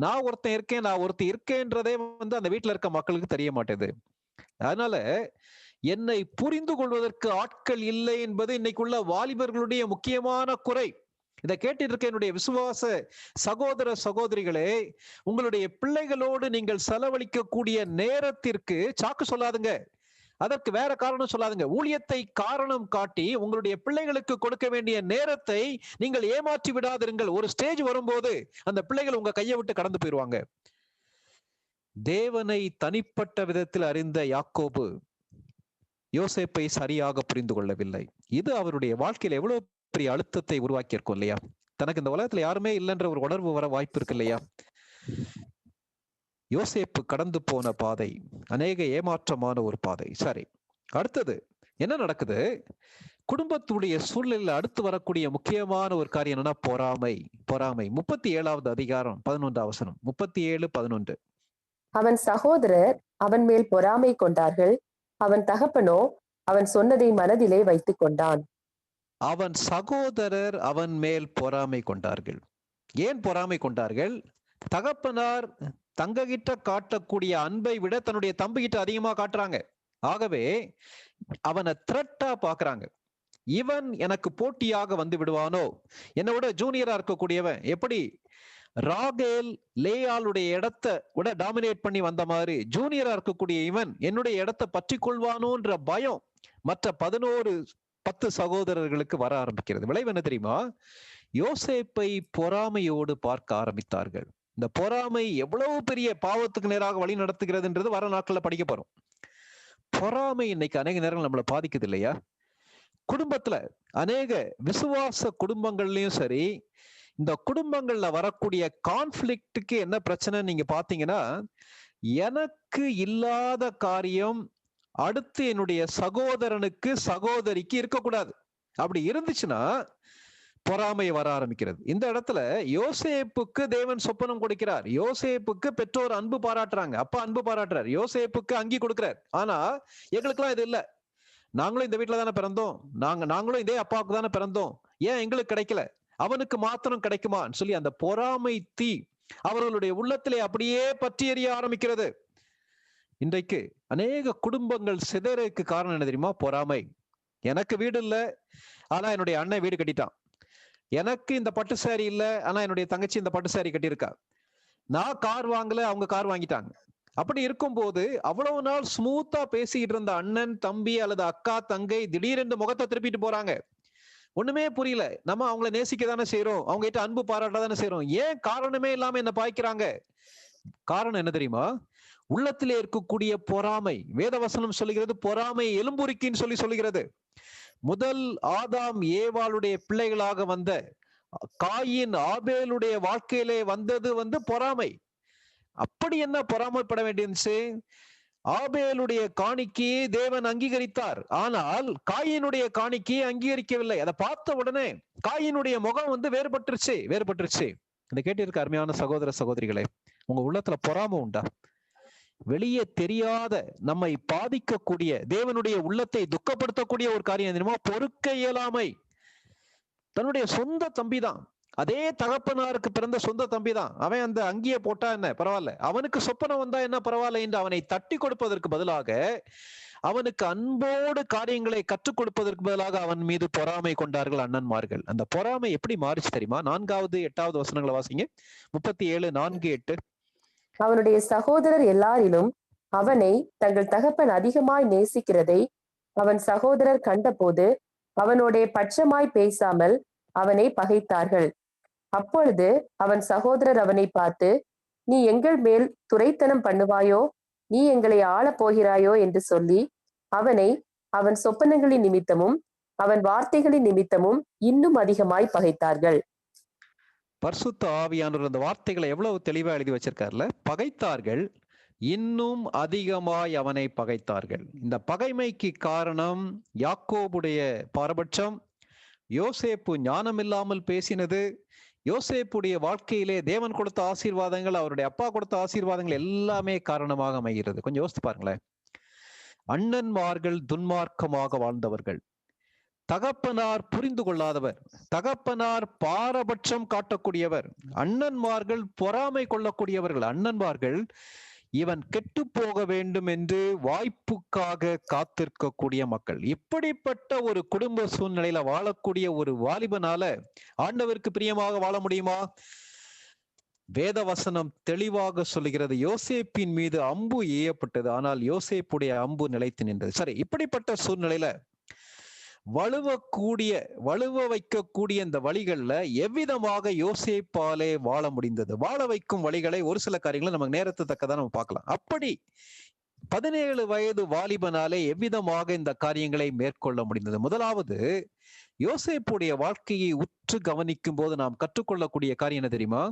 நான் ஒருத்தன் இருக்கேன், நான் ஒருத்தி இருக்கேன்றதே அந்த வீட்டுல இருக்க மக்களுக்கு தெரிய மாட்டேது. அதனால என்னை புரிந்து கொள்வதற்கு ஆட்கள் இல்லை என்பது இன்னைக்குள்ள வாலிபர்களுடைய முக்கியமான குறை. இதை கேட்டு இருக்க என்னுடைய விசுவாச சகோதர சகோதரிகளே, உங்களுடைய பிள்ளைகளோடு நீங்கள் செலவழிக்கக்கூடிய நேரத்திற்கு சாக்கு சொல்லாதுங்க. அதற்கு வேற காரணம் சொல்லாதுங்க. ஊழியத்தை காரணம் காட்டி உங்களுடைய பிள்ளைகளுக்கு கொடுக்க வேண்டிய நேரத்தை நீங்கள் ஏமாற்றி விடாதிருங்கள். ஒரு ஸ்டேஜ் வரும்போது அந்த பிள்ளைகள் உங்க கையை விட்டு கடந்து போயிடுவாங்க. தேவனை தனிப்பட்ட விதத்தில் அறிந்த யாக்கோபு யோசேப்பை சரியாக புரிந்து கொள்ளவில்லை. இது அவருடைய வாழ்க்கையில எவ்வளவு பெரிய அழுத்தத்தை உருவாக்கி இருக்கும் இல்லையா? தனக்கு இந்த உலகத்துல யாருமே இல்லைன்ற ஒரு உணர்வு வர வாய்ப்பு இருக்கு இல்லையா? யோசேப்பு கடந்து போன பாதை அநேக ஏமாற்றமான ஒரு பாதை. சரி, அடுத்தது என்ன நடக்குது? குடும்பத்துடைய சூழ்நிலையில அடுத்து வரக்கூடிய முக்கியமான ஒரு காரியம் என்னன்னா பொறாமை. பொறாமை 37வது அதிகாரம் 11வது வசனம். 37:11. அவன் சகோதரர் அவன் மேல் பொறாமை கொண்டார்கள். அவன் தகப்பனோ அவன் சொன்னதை மனதிலே வைத்துக் கொண்டான். அவன் சகோதரர் அவன் மேல் பொறாமை கொண்டார்கள். ஏன் பொறாமை கொண்டார்கள்? தகப்பனார் தங்ககிட்ட காட்டக்கூடிய அன்பை விட தன்னுடைய தம்பிகிட்ட அதிகமா காட்டுறாங்க. ஆகவே அவனை த்ரெட்டா பாக்குறாங்க. இவன் எனக்கு போட்டியாக வந்து விடுவானோ, என்னை விட ஜூனியரா இருக்கக்கூடியவன் எப்படி ராகேல் லேயாளுடைய இடத்தை விட டாமினேட் பண்ணி வந்த மாதிரி ஜூனியரா இருக்கக்கூடிய இவன் என்னுடைய இடத்தை பற்றி கொள்வானோன்ற பயம் மற்ற 10 சகோதரர்களுக்கு வர ஆரம்பிக்கிறது. விளைவு என்ன தெரியுமா? யோசேப்பை பொறாமையோடு பார்க்க ஆரம்பித்தார்கள். இந்த பொறாமை எவ்வளவு பெரிய பாவத்துக்கு நேராக வழி நடத்துகிறதுன்றது வர நாட்கள்ல படிக்க போறோம். பொறாமை இன்னைக்கு அநேக நேரங்கள் நம்மளை பாதிக்குது இல்லையா? குடும்பத்துல அநேக விசுவாச குடும்பங்கள்லயும் சரி, இந்த குடும்பங்கள்ல வரக்கூடிய கான்ஃபிளிக்டுக்கு என்ன பிரச்சனை நீங்க பாத்தீங்கன்னா, எனக்கு இல்லாத காரியம் அடுத்து என்னுடைய சகோதரனுக்கு சகோதரிக்கு இருக்கக்கூடாது. அப்படி இருந்துச்சுன்னா பொறாமை வர ஆரம்பிக்கிறது. இந்த இடத்துல யோசேப்புக்கு தேவன் சொப்பனம் கொடுக்கிறார். யோசேப்புக்கு பெற்றோர் அன்பு பாராட்டுறாங்க, அப்பா அன்பு பாராட்டுறார், யோசேப்புக்கு அங்கி கொடுக்கிறார். ஆனா எங்களுக்கெல்லாம் இது இல்ல. நாங்களும் இந்த வீட்டுல தானே பிறந்தோம், நாங்களும் இதே அப்பாவுக்கு தானே பிறந்தோம், ஏன் எங்களுக்கு கிடைக்கல, அவனுக்கு மாத்திரம் கிடைக்குமான்னு சொல்லி அந்த பொறாமை தீ அவர்களுடைய உள்ளத்திலே அப்படியே பற்றி எறிய ஆரம்பிக்கிறது. இன்றைக்கு அநேக குடும்பங்கள் சிதறதுக்கு காரணம் என்ன தெரியுமா? பொறாமை. எனக்கு வீடு இல்லை, ஆனா என்னுடைய அண்ணன் வீடு கட்டிட்டான். எனக்கு இந்த பட்டு சாரி இல்ல, ஆனா என்னுடைய தங்கச்சி இந்த பட்டு சாரி கட்டியிருக்கா. நான் கார் வாங்கல, அவங்க கார் வாங்கிட்டாங்க. அப்படி இருக்கும்போது அவ்வளவு நாள் ஸ்மூத்தா பேசிக்கிட்டு இருந்த அண்ணன் தம்பி அல்லது அக்கா தங்கை திடீரென்று முகத்தை திருப்பிட்டு போறாங்க. ஒண்ணுமே புரியல. நம்ம அவங்களை நேசிக்க தானே செய்யறோம், அவங்க கிட்ட அன்பு பாராட்ட தானே செய்யறோம், ஏன் காரணமே இல்லாம என்ன பாய்க்கிறாங்க? காரணம் என்ன தெரியுமா? உள்ளத்திலே இருக்கக்கூடிய பொறாமை. வேதவசனம் சொல்லுகிறது பொறாமை எலும்புரிக்கின்னு சொல்லுகிறது. முதல் ஆதாம் ஏவாளுடைய பிள்ளைகளாக வந்த காயின் ஆபேலுடைய வாழ்க்கையிலே வந்தது பொறாமை. அப்படி என்ன பொறாமைப்பட வேண்டியிருந்துச்சு? ஆபேலுடைய காணிக்கையை தேவன் அங்கீகரித்தார், ஆனால் காயினுடைய காணிக்கையை அங்கீகரிக்கவில்லை. அதை பார்த்த உடனே காயினுடைய முகம் வேறுபட்டுருச்சு. இதை கேட்டிருக்க அருமையான சகோதர சகோதரிகளே, உங்க உள்ளத்துல பொறாமை உண்டா? வெளியே தெரியாத நம்மை பாதிக்கக்கூடிய தேவனுடைய உள்ளத்தை துக்கப்படுத்தக்கூடிய ஒரு காரியம் தெரியுமா? பொறுக்க இயலாமை. தன்னுடைய சொந்த தம்பி தான், அதே தகப்பனாருக்கு பிறந்த சொந்த தம்பி தான். அவன் அந்த அங்கியை போட்டா என்ன பரவாயில்ல, அவனுக்கு சொப்பனம் வந்தா என்ன பரவாயில்ல என்று அவனை தட்டி கொடுப்பதற்கு பதிலாக, அவனுக்கு அன்போடு காரியங்களை கற்றுக் கொடுப்பதற்கு பதிலாக அவன் மீது பொறாமை கொண்டார்கள் அண்ணன்மார்கள். அந்த பொறாமை எப்படி மாறிச்சு தெரியுமா? 4வது 8வது வசனங்களை வாசிங்க. 37:4-8. அவனுடைய சகோதரர் எல்லாரிலும் அவனை தங்கள் தகப்பன் அதிகமாய் நேசிக்கிறதை அவன் சகோதரர் கண்டபோது அவனோட பட்சமாய் பேசாமல் அவனை பகைத்தார்கள். அப்பொழுது அவன் சகோதரர் அவனை பார்த்து, நீ எங்கள் மேல் துரைத்தனம் பண்ணுவாயோ, நீ எங்களை ஆளப் போகிறாயோ என்று சொல்லி அவனை அவன் சொப்பனங்களின் நிமித்தமும் அவன் வார்த்தைகளின் நிமித்தமும் இன்னும் அதிகமாய் பகைத்தார்கள். பரிசுத்த ஆவியானவர் அந்த வார்த்தைகளை எவ்வளவு தெளிவா எழுதி வச்சிருக்காருல. பகைத்தார்கள், இன்னும் அதிகமாய் அவனை பகைத்தார்கள். இந்த பகைமைக்கு காரணம் யாக்கோபுடைய பாரபட்சம், யோசேப்பு ஞானம் இல்லாமல் பேசினது, யோசேப்புடைய வாழ்க்கையிலே தேவன் கொடுத்த ஆசீர்வாதங்கள், அவருடைய அப்பா கொடுத்த ஆசீர்வாதங்கள் எல்லாமே காரணமாக அமைகிறது. கொஞ்சம் யோசித்து பாருங்களேன். அண்ணன்மார்கள் துன்மார்க்கமாக வாழ்ந்தவர்கள், தகப்பனார் புரிந்து கொள்ளாதவர், தகப்பனார் பாரபட்சம் காட்டக்கூடியவர், அண்ணன்மார்கள் பொறாமை கொள்ளக்கூடியவர்கள், அண்ணன்மார்கள் இவன் கெட்டு போக வேண்டும் என்று வாய்ப்புக்காக காத்திருக்கக்கூடிய மக்கள். இப்படிப்பட்ட ஒரு குடும்ப சூழ்நிலையில வாழக்கூடிய ஒரு வாலிபனால ஆண்டவருக்கு பிரியமாக வாழ முடியுமா? வேதவசனம் தெளிவாக சொல்லுகிறது, யோசேப்பின் மீது அம்பு ஏயப்பட்டது, ஆனால் யோசேப்புடைய அம்பு நிலைத்து நின்றது. சரி, இப்படிப்பட்ட சூழ்நிலையில வலுவ வைக்கக்கூடிய இந்த வழிகள்ல எவ்விதமாக யோசேப்பாலே வாழ முடிந்தது? வாழ வைக்கும் வழிகளை ஒரு சில காரியங்களை நமக்கு நேரத்து தக்கதான் நம்ம பார்க்கலாம். அப்படி 17 வயது வாலிபனாலே எவ்விதமாக இந்த காரியங்களை மேற்கொள்ள முடிந்தது? முதலாவது, யோசேப்புடைய வாழ்க்கையை உற்று கவனிக்கும் போது நாம் கற்றுக்கொள்ளக்கூடிய காரியம் என்ன தெரியுமா?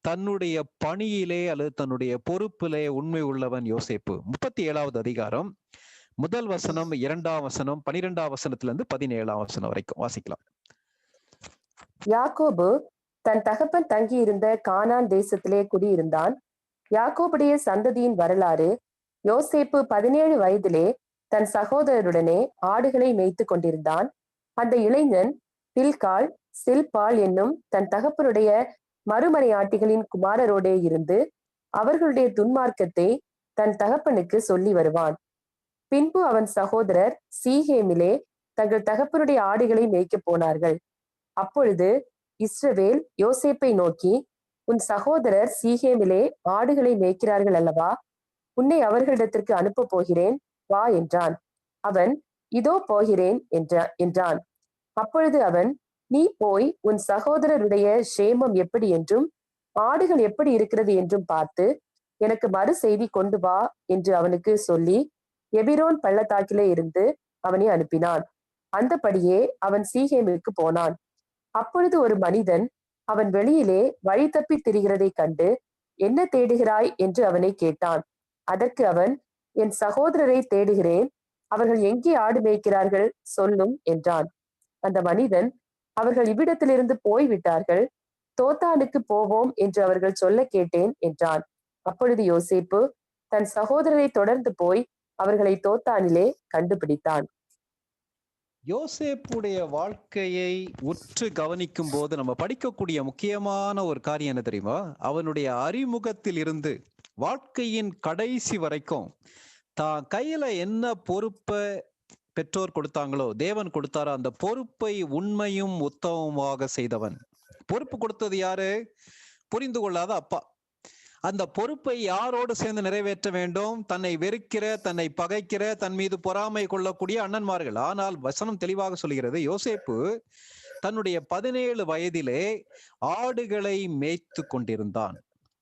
தன்னுடைய பணியிலே அல்லது தன்னுடைய பொறுப்பிலே உண்மை உள்ளவன் யோசேப்பு. 37வது அதிகாரம் 1 வசனம், 2 வசனம், 12 வசனத்திலிருந்து 17 வசனம் வரைக்கும் வாசிக்கலாம். யாக்கோபு தன் தகப்பன் தங்கியிருந்த கானான் தேசத்திலே குடியிருந்தான். யாக்கோபுடைய சந்ததியின் வரலாறு: யோசேப்பு 17 வயதிலே தன் சகோதரருடனே ஆடுகளை மேய்த்து கொண்டிருந்தான். அந்த இளைஞன் பில்காள், சில்பாள் என்னும் தன் தகப்பனுடைய மறுமனையாட்டிகளின் குமாரரோடே இருந்து அவர்களுடைய துன்மார்க்கத்தை தன் தகப்பனுக்கு சொல்லி வருவான். பின்பு அவன் சகோதரர் சீகேமிலே தங்கள் தகப்பனுடைய ஆடுகளை மேய்க்க போனார்கள். அப்பொழுது இஸ்ரவேல் யோசேப்பை நோக்கி, உன் சகோதரர் சீகேமிலே ஆடுகளை மேய்க்கிறார்கள் அல்லவா? உன்னை அவர்களிடத்திற்கு அனுப்ப போகிறேன், வா என்றான். அவன், இதோ போகிறேன் என்றான். அப்பொழுது அவன், நீ போய் உன் சகோதரருடைய சேமம் எப்படி என்றும் ஆடுகள் எப்படி இருக்கிறது என்றும் பார்த்து எனக்கு மறு செய்தி கொண்டு வா என்று அவனுக்கு சொல்லி எபிரோன் பள்ளத்தாக்கிலே இருந்து அவனை அனுப்பினான். அந்தபடியே அவன் சீகேமிற்கு போனான். அப்பொழுது ஒரு மனிதன் அவன் வெளியிலே வழி தப்பி திரிகிறதை கண்டு, என்ன தேடுகிறாய் என்று அவனை கேட்டான். அதற்கு அவன், என் சகோதரரை தேடுகிறேன், அவர்கள் எங்கே ஆடு மேய்க்கிறார்கள் சொல்லும் என்றான். அந்த மனிதன், அவர்கள் இவ்விடத்திலிருந்து போய்விட்டார்கள், தோத்தானுக்கு போவோம் என்று அவர்கள் சொல்ல கேட்டேன் என்றான். அப்பொழுது யோசேப்பு தன் சகோதரரை தொடர்ந்து போய் அவர்களை தோத்தானிலே கண்டுபிடித்தான். யோசேப்புடைய வாழ்க்கையை உற்று கவனிக்கும் போது நம்ம படிக்கக்கூடிய முக்கியமான ஒரு காரியம் என்ன தெரியுமா? அவனுடைய அறிமுகத்தில் இருந்து வாழ்க்கையின் கடைசி வரைக்கும் தான் கையில என்ன பொறுப்பை பெற்றோர் கொடுத்தாங்களோ, தேவன் கொடுத்தாரோ, அந்த பொறுப்பை உண்மையும் உத்தமமாக செய்தவன். பொறுப்பு கொடுத்தது யாரு? புரிந்து கொள்ளாத அப்பா. அந்த பொறுப்பை யாரோடு சேர்ந்து நிறைவேற்ற வேண்டும்? தன்னை வெறுக்கிற, தன்னை பகைக்கிற, தன் மீது பொறாமை கொள்ளக்கூடிய அண்ணன்மார்கள். ஆனால் வசனம் தெளிவாக சொல்கிறது, யோசேப்பு தன்னுடைய 17 வயதிலே ஆடுகளை மேய்த்து கொண்டிருந்தான்.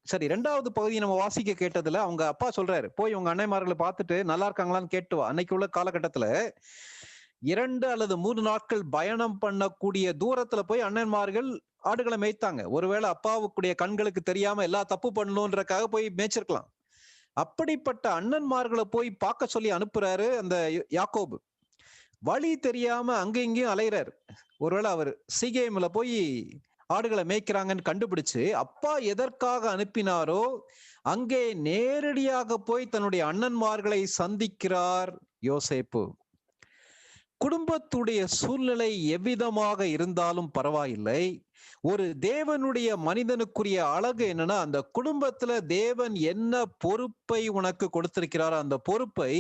சரி, 2வது பகுதியை நம்ம வாசிக்க கேட்டதுல அவங்க அப்பா சொல்றாரு, போய் உங்க அண்ணன்மார்களை பார்த்துட்டு நல்லா இருக்காங்களான்னு கேட்டு வா. அன்னைக்கு உள்ள காலகட்டத்துல 2 அல்லது 3 நாட்கள் பயணம் பண்ணக்கூடிய தூரத்துல போய் அண்ணன்மார்கள் ஆடுகளை மேய்த்தாங்க. ஒருவேளை அப்பாவுக்குடைய கண்களுக்கு தெரியாம எல்லா தப்பு பண்ணணும்ன்றக்காக போய் மேய்ச்சிருக்கலாம். அப்படிப்பட்ட அண்ணன்மார்களை போய் பார்க்க சொல்லி அனுப்புறாரு அந்த யாக்கோபு. வழி தெரியாம அங்க இங்கேயும் அலைகிறாரு. ஒருவேளை அவர் சீகேமில் போய் ஆடுகளை மேய்க்கிறாங்கன்னு கண்டுபிடிச்சு அப்பா எதற்காக அனுப்பினாரோ அங்கே நேரடியாக போய் தன்னுடைய அண்ணன்மார்களை சந்திக்கிறார் யோசேப்பு. குடும்பத்துடைய சூழ்நிலை எவ்விதமாக இருந்தாலும் பரவாயில்லை, ஒரு தேவனுடைய மனிதனுக்குரிய அழகு என்னன்னா, அந்த குடும்பத்துல தேவன் என்ன பொறுப்பை உனக்கு கொடுத்திருக்கிறாரோ அந்த பொறுப்பை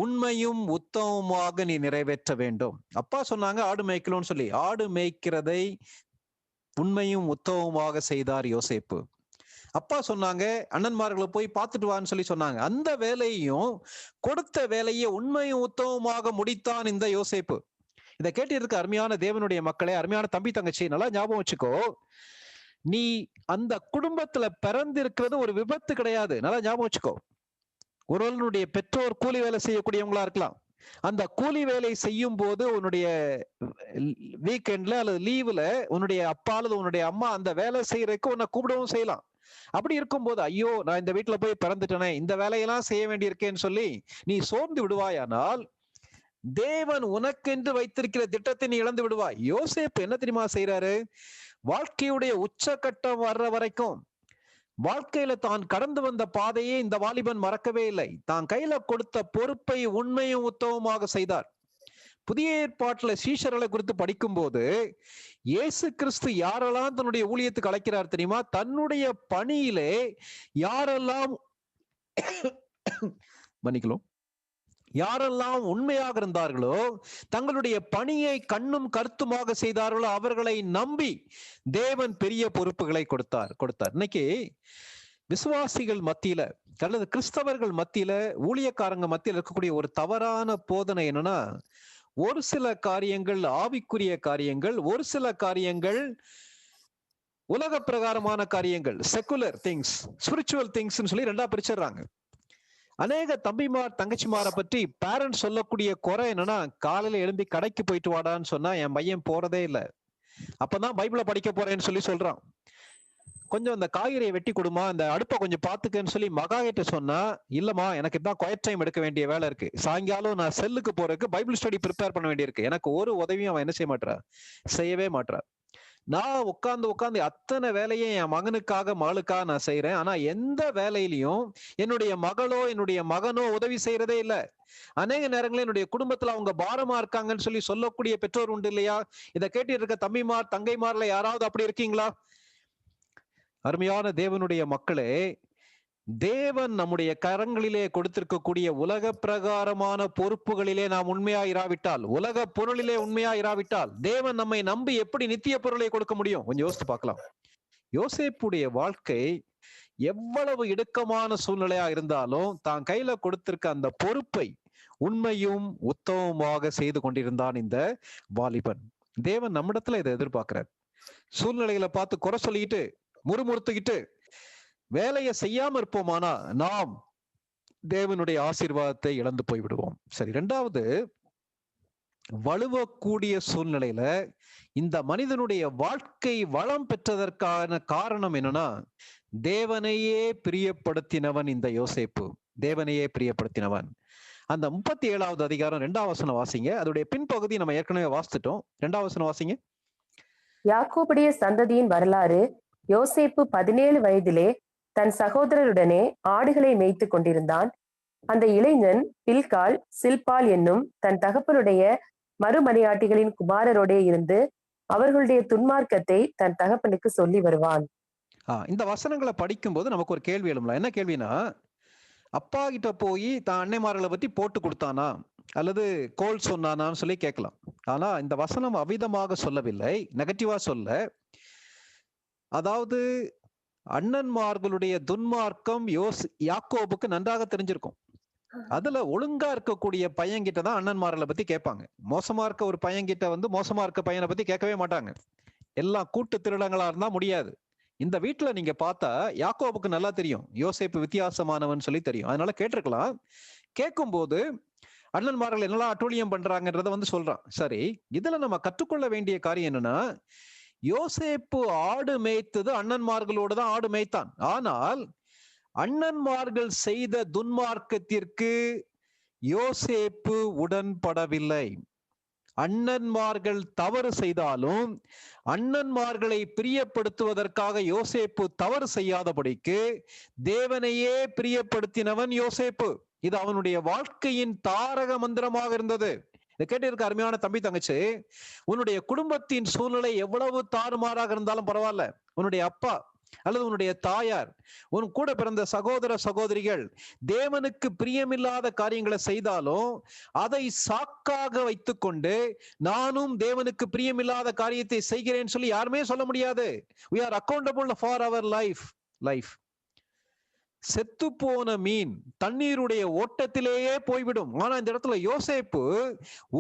உண்மையும் உத்தமமாக நீ நிறைவேற்ற வேண்டும். அப்பா சொன்னாங்க ஆடு மேய்க்கணும்னு சொல்லி, ஆடு மேய்க்கிறதை உண்மையும் உத்தமமாக செய்தார் யோசேப்பு. அப்பா சொன்னாங்க அண்ணன்மார்களை போய் பார்த்துட்டு வான்னு சொல்லி சொன்னாங்க. அந்த வேலையையும் கொடுத்த வேலையை உண்மையும் உத்தமமாக முடித்தான் இந்த யோசேப்பு. இதை கேட்டிருக்க அருமையான தேவனுடைய மக்களே, அருமையான தம்பி தங்கச்சி, நல்லா ஞாபகம் வச்சுக்கோ. நீ அந்த குடும்பத்துல பிறந்திருக்கிறது ஒரு விபத்து கிடையாது. நல்லா ஞாபகம் வச்சுக்கோ. ஒருவனுடைய பெற்றோர் கூலி வேலை செய்யக்கூடியவங்களா இருக்கலாம். அந்த கூலி வேலை செய்யும் போது உன்னுடைய வீக்கெண்ட்ல அல்லது லீவுல உன்னுடைய அப்பா அல்லது உன்னுடைய அம்மா அந்த வேலை செய்யறதுக்கு உன்னை கூப்பிடவும் செய்யலாம். அப்படி இருக்கும்போது, ஐயோ நான் இந்த வீட்டுல போய் பிறந்துட்டேனே, இந்த வேலையெல்லாம் செய்ய வேண்டியிருக்கேன்னு சொல்லி நீ சோர்ந்து விடுவாயானால் தேவன் உனக்கென்று வைத்திருக்கிற திட்டத்தை நீ இழந்து விடுவாய். யோசேப்பு என்ன தெரியுமா செய்யறாரு? வாழ்க்கையுடைய உச்சகட்டம் வர்ற வரைக்கும் வாழ்க்கையில தான் கடந்து வந்த பாதையே இந்த வாலிபன் மறக்கவே இல்லை. தான் கையில கொடுத்த பொறுப்பை உண்மையும் உத்தமமாக செய்தார். புதிய ஏற்பாட்டுல சீஷர்களை குறித்து படிக்கும் போது இயேசு கிறிஸ்து யாரெல்லாம் தன்னுடைய ஊழியத்துக்கு அழைக்கிறார் தெரியுமா? தன்னுடைய பணியிலே யாரெல்லாம் மன்னிக்கலாம் யாரெல்லாம் உண்மையாக இருந்தார்களோ, தங்களுடைய பணியை கண்ணும் கருத்துமாக செய்தார்களோ அவர்களை நம்பி தேவன் பெரிய பொறுப்புகளை கொடுத்தார். இன்னைக்கு விசுவாசிகள் மத்தியில அல்லது கிறிஸ்தவர்கள் மத்தியில, ஊழியக்காரங்க மத்தியில இருக்கக்கூடிய ஒரு தவறான போதனை என்னன்னா, ஒரு சில காரியங்கள் ஆவிக்குரிய காரியங்கள், ஒரு சில காரியங்கள் உலக பிரகாரமான காரியங்கள், செக்குலர் திங்ஸ், ஸ்பிரிச்சுவல் திங்ஸ் சொல்லி 2ஆ பிரிச்சிடறாங்க. அநேக தம்பிமார் தங்கச்சிமாரை பற்றி பேரண்ட்ஸ் சொல்லக்கூடிய குறை என்னன்னா, காலையில எழும்பி கடைக்கு போயிட்டு வாடான்னு சொன்னா என் பையன் போறதே இல்லை, அப்பதான் பைபிளை படிக்க போறேன்னு சொல்லி சொல்றான். கொஞ்சம் அந்த காய்கறியை வெட்டி கொடுமா, அந்த அடுப்பை கொஞ்சம் பாத்துக்கன்னு சொல்லி மகா கிட்ட சொன்னா, இல்லம்மா எனக்கு இதான் குவைட் டைம் எடுக்க வேண்டிய வேலை இருக்கு, சாயங்காலம் நான் செல்லுக்கு போறதுக்கு பைபிள் ஸ்டடி ப்ரிப்பேர் பண்ண வேண்டியிருக்கு, எனக்கு ஒரு உதவியும் அவன் என்ன செய்ய மாட்டா, செய்யவே மாட்டா. நான் உட்கார்ந்து அத்தனை வேலையை என் மகனுக்காக மகளுக்காக நான் செய்யறேன். ஆனா எந்த வேலையிலையும் என்னுடைய மகளோ என்னுடைய மகனோ உதவி செய்யறதே இல்லை. அநேக நேரங்களில் என்னுடைய குடும்பத்துல அவங்க பாரமா இருக்காங்கன்னு சொல்லி சொல்லக்கூடிய பெற்றோர் உண்டு இல்லையா? இதை கேட்டு இருக்க தம்பிமார் தங்கைமார்ல யாராவது அப்படி இருக்கீங்களா? அருமையான தேவனுடைய மக்களே, தேவன் நம்முடைய கரங்களிலே கொடுத்திருக்கக்கூடிய உலக பிரகாரமான பொறுப்புகளிலே நாம் உண்மையா இராவிட்டால், உலக பொருளிலே உண்மையா இராவிட்டால், தேவன் நம்மை நம்பி எப்படி நித்திய பொருளை கொடுக்க முடியும்? கொஞ்சம் யோசித்து பார்க்கலாம். யோசேப்புடைய வாழ்க்கை எவ்வளவு இடுக்கமான சூழ்நிலையா இருந்தாலும் தான் கையில கொடுத்திருக்க அந்த பொறுப்பை உண்மையும் உத்தமமாக செய்து கொண்டிருந்தான் இந்த வாலிபன். தேவன் நம்மிடத்துல இதை எதிர்பார்க்கிறார். சூழ்நிலைகளை பார்த்து குறை சொல்லிக்கிட்டு முறுமுறுத்துக்கிட்டு வேலையை செய்யாம இருப்போமானா நாம் தேவனுடைய ஆசீர்வாதத்தை இழந்து போய்விடுவோம். சரி, இரண்டாவது, வலுவக்கூடிய சூழ்நிலையில இந்த மனிதனுடைய வாழ்க்கை வளம் பெற்றதற்கான காரணம் என்னன்னா, தேவனையே பிரியப்படுத்தினவன் இந்த யோசேப்பு, தேவனையே பிரியப்படுத்தினவன். அந்த 37வது அதிகாரம் 2ஆம் வசனம் வாசிங்க. அதோடைய பின்பகுதி நம்ம ஏற்கனவே வாசித்துட்டோம். 2ஆம் வசனம் வாசிங்க. யாக்கோபுடைய சந்ததியின் வரலாறு. யோசேப்பு 17 வயதிலே தன் சகோதரருடனே ஆடுகளை மேய்த்து கொண்டிருந்தான். அந்த இளைஞன் பில்கால் சில்பால் என்னும் தன் தகப்பனுடைய மறுமனையாட்டிகளின் குமாரரோடே இருந்து அவர்களுடைய துன்மார்க்கத்தை தன் தகப்பனுக்கு சொல்லி வருவான். இந்த வசனங்களை படிக்கும் போது நமக்கு ஒரு கேள்வி எழும்பலாம். என்ன கேள்வினா, அப்பா கிட்ட போய் தான் அன்னைமார்களை பத்தி போட்டு கொடுத்தானா அல்லது கோல் சொன்னானான்னு சொல்லி கேட்கலாம். ஆனா இந்த வசனம் அவிதமாக சொல்லவில்லை, நெகட்டிவா சொல்ல. அதாவது அண்ணன்மார்களுடைய துன்மார்க்கம் யாக்கோபுக்கு நன்றாக தெரிஞ்சிருக்கும். அதுல ஒழுங்கா இருக்கக்கூடிய பையன்கிட்ட தான் அண்ணன்மார்களை பத்தி கேட்பாங்க. மோசமா இருக்க ஒரு பையன்கிட்ட மோசமா இருக்க பையனை பத்தி கேட்கவே மாட்டாங்க. எல்லாம் கூட்டு திருடங்களா இருந்தா முடியாது. இந்த வீட்டுல நீங்க பார்த்தா யாக்கோபுக்கு நல்லா தெரியும் யோசேப்பு வித்தியாசமானவன் சொல்லி தெரியும். அதனால கேட்டிருக்கலாம். கேட்கும் போது அண்ணன்மார்கள் என்னெல்லாம் அட்டூழியம் பண்றாங்கன்றத சொல்றான். சரி, இதுல நம்ம கற்றுக்கொள்ள வேண்டிய காரியம் என்னன்னா, யோசேப்பு ஆடு மேய்த்தது அண்ணன்மார்களோடு தான் ஆடு மேய்த்தான். ஆனால் அண்ணன்மார்கள் செய்த துன்மார்க்கத்திற்கு யோசேப்பு உடன்படவில்லை. அண்ணன்மார்கள் தவறு செய்தாலும் அண்ணன்மார்களை பிரியப்படுத்துவதற்காக யோசேப்பு தவறு செய்யாதபடிக்கு தேவனையே பிரியப்படுத்தினவன் யோசேப்பு. இது அவனுடைய வாழ்க்கையின் தாரக மந்திரமாக இருந்தது. இதை கேட்டு இருக்க அருமையான தம்பி தங்கச்சி, உன்னுடைய குடும்பத்தின் சூழ்நிலை எவ்வளவு தாறுமாறாக இருந்தாலும் பரவாயில்ல, உன்னுடைய அப்பா அல்லது உன்னுடைய தாயார், உன் கூட பிறந்த சகோதர சகோதரிகள் தேவனுக்கு பிரியமில்லாத காரியங்களை செய்தாலும் அதை சாக்காக வைத்துக்கொண்டு நானும் தேவனுக்கு பிரியமில்லாத காரியத்தை செய்கிறேன்னு சொல்லி யாருமே சொல்ல முடியாது. we are accountable for our life. செத்து போன மீன் தண்ணீருடைய ஓட்டத்திலேயே போய்விடும். ஆனா இந்த இடத்துல யோசேப்பு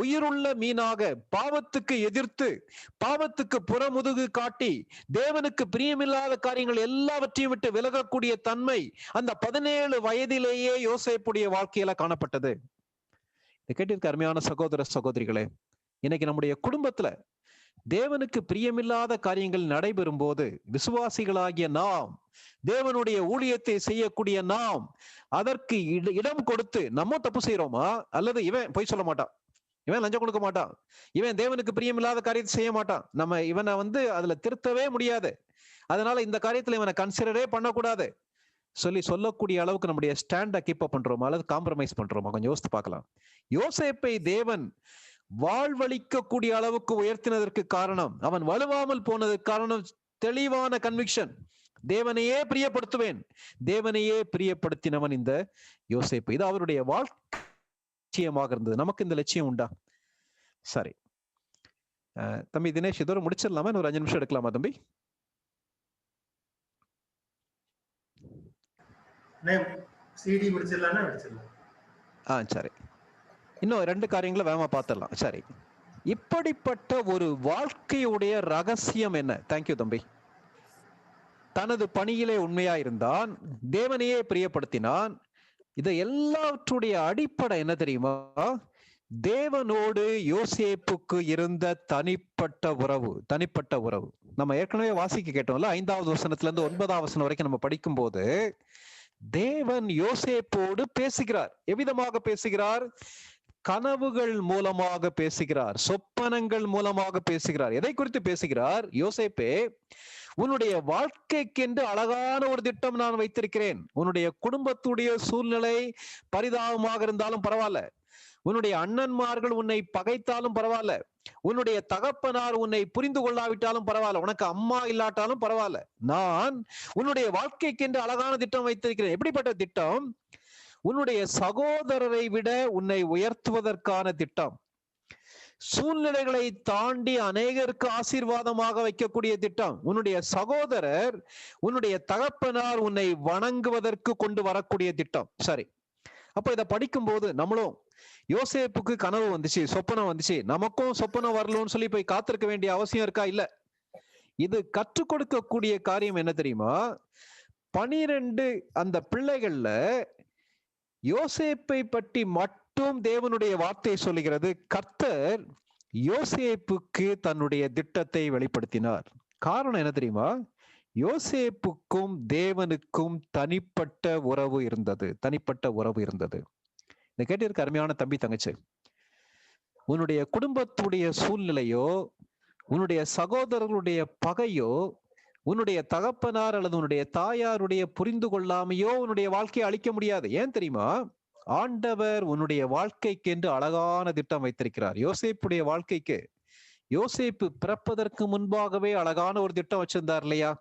உயிருள்ள மீனாக பாவத்துக்கு எதிர்த்து பாவத்துக்கு புறமுதுகு காட்டி தேவனுக்கு பிரியமில்லாத காரியங்கள் எல்லாவற்றையும் விட்டு விலகக்கூடிய தன்மை அந்த 17 வயதிலேயே யோசேப்புடைய வாழ்க்கையில காணப்பட்டது. இதை கேட்டிருக்க அருமையான சகோதர சகோதரிகளே, இன்னைக்கு நம்முடைய குடும்பத்துல தேவனுக்கு பிரியமில்லாத காரியங்கள் நடைபெறும் போது விசுவாசிகளாகிய நாம், தேவனுடைய ஊழியத்தை செய்யக்கூடிய நாம் அதற்கு இடம் கொடுத்து நம்ம தப்பு செய்யறோமா? அல்லது இவன் பொய் சொல்ல மாட்டான், இவன் லஞ்சம் கொடுக்க மாட்டான், இவன் தேவனுக்கு பிரியமில்லாத காரியத்தை செய்ய மாட்டான், நம்ம இவனை அதுல திருத்தவே முடியாது, அதனால இந்த காரியத்துல இவனை கன்சிடரே பண்ணக்கூடாது சொல்லக்கூடிய அளவுக்கு நம்முடைய ஸ்டாண்டை கீப் அப் பண்றோமா அல்லது காம்ப்ரமைஸ் பண்றோமா? கொஞ்சம் யோசித்து பார்க்கலாம். யோசேப்பை தேவன் வாழ்வழிக்கக்கூடிய அளவுக்கு உயர்த்தினதற்கு காரணம், அவன் வலுவாமல் போனதற்கு காரணம் தெளிவான கன்விக்ஷன். தேவனையே பிரியப்படுத்துவேன், தேவனையே பிரியப்படுத்தினவன் இந்த யோசேப்பு. இது அவருடைய வாழ்க்கை லட்சியமாக இருந்தது. நமக்கு இந்த லட்சியம் உண்டா? சரி தம்பி தினேஷ், இதோட முடிச்சிடலாமா? ஒரு 5 நிமிஷம் எடுக்கலாமா தம்பி? சிடி முடிச்சிடலாம். சரி, இன்னும் 2 காரியங்களை வேகமா பார்த்துடலாம். சரி, இப்படிப்பட்ட ஒரு வாழ்க்கையுடைய ரகசியம் என்ன? தேங்க்யூ தம்பி. தனது பணியிலே உண்மையா இருந்தான், தேவனையே பிரியப்படுத்தினான், இதை எல்லாவற்றுடைய அடிப்படை என்ன தெரியுமா? தேவனோடு யோசேப்புக்கு இருந்த தனிப்பட்ட உறவு. நம்ம ஏற்கனவே வாசிக்க கேட்டோம்ல, 5வது வசனத்துல இருந்து 9வது வசனம் வரைக்கும் நம்ம படிக்கும் போது தேவன் யோசேப்போடு பேசுகிறார். எவ்விதமாக பேசுகிறார்? கனவுகள் மூலமாக பேசுகிறார், சொப்பனங்கள் மூலமாக பேசுகிறார். எதை குறித்து பேசுகிறார்? யோசேப்பே, உன்னுடைய வாழ்க்கைக்கென்று அழகான ஒரு திட்டம் நான் வைத்திருக்கிறேன். உன்னுடைய குடும்பத்துடைய சூழ்நிலை பரிதாபமாக இருந்தாலும் பரவாயில்ல, உன்னுடைய அண்ணன்மார்கள் உன்னை பகைத்தாலும் பரவாயில்ல, உன்னுடைய தகப்பனார் உன்னை புரிந்து கொள்ளாவிட்டாலும் பரவாயில்ல, உனக்கு அம்மா இல்லாட்டாலும் பரவாயில்ல, நான் உன்னுடைய வாழ்க்கைக்கென்று அழகான திட்டம் வைத்திருக்கிறேன். எப்படிப்பட்ட திட்டம்? உன்னுடைய சகோதரரை விட உன்னை உயர்த்துவதற்கான திட்டம். சூழ்நிலைகளை தாண்டி அநேகருக்கு ஆசீர்வாதமாக வைக்கக்கூடிய திட்டம். உன்னுடைய சகோதரர், உன்னுடைய தகப்பனார் உன்னை வணங்குவதற்கு கொண்டு வரக்கூடிய திட்டம். சரி, அப்ப இதை படிக்கும் போது நம்மளும் யோசேப்புக்கு கனவு வந்துச்சு, சொப்பனம் வந்துச்சு, நமக்கும் சொப்பனம் வரலன்னு சொல்லி போய் காத்திருக்க வேண்டிய அவசியம் இருக்கா? இல்ல. இது கற்றுக் கொடுக்கக்கூடிய காரியம் என்ன தெரியுமா? 12 அந்த பிள்ளைகள்ல யோசேப்பை பற்றி மட்டும் தேவனுடைய வார்த்தை சொல்லுகிறது, கர்த்தர் யோசேப்புக்கு தன்னுடைய திட்டத்தை வெளிப்படுத்தினார். காரணம் என்ன தெரியுமா? யோசேப்புக்கும் தேவனுக்கும் தனிப்பட்ட உறவு இருந்தது. இதை கேட்டிருக்க அருமையான தம்பி தங்கச்சி, உன்னுடைய குடும்பத்துடைய சூழ்நிலையோ, உன்னுடைய சகோதரர்களுடைய பகையோ, உன்னுடைய தகப்பனார் அல்லது உன்னுடைய தாயாருடைய புரிந்து கொள்ளாமையோ உன்னுடைய வாழ்க்கையை அழிக்க முடியாது. ஏன் தெரியுமா? ஆண்டவர் உன்னுடைய வாழ்க்கைக்கு என்று அழகான திட்டம் வைத்திருக்கிறார். யோசேப்புடைய வாழ்க்கைக்கு யோசேப்பு பிறப்பதற்கு முன்பாகவே அழகான ஒரு திட்டம் வச்சிருந்தார் இல்லையா?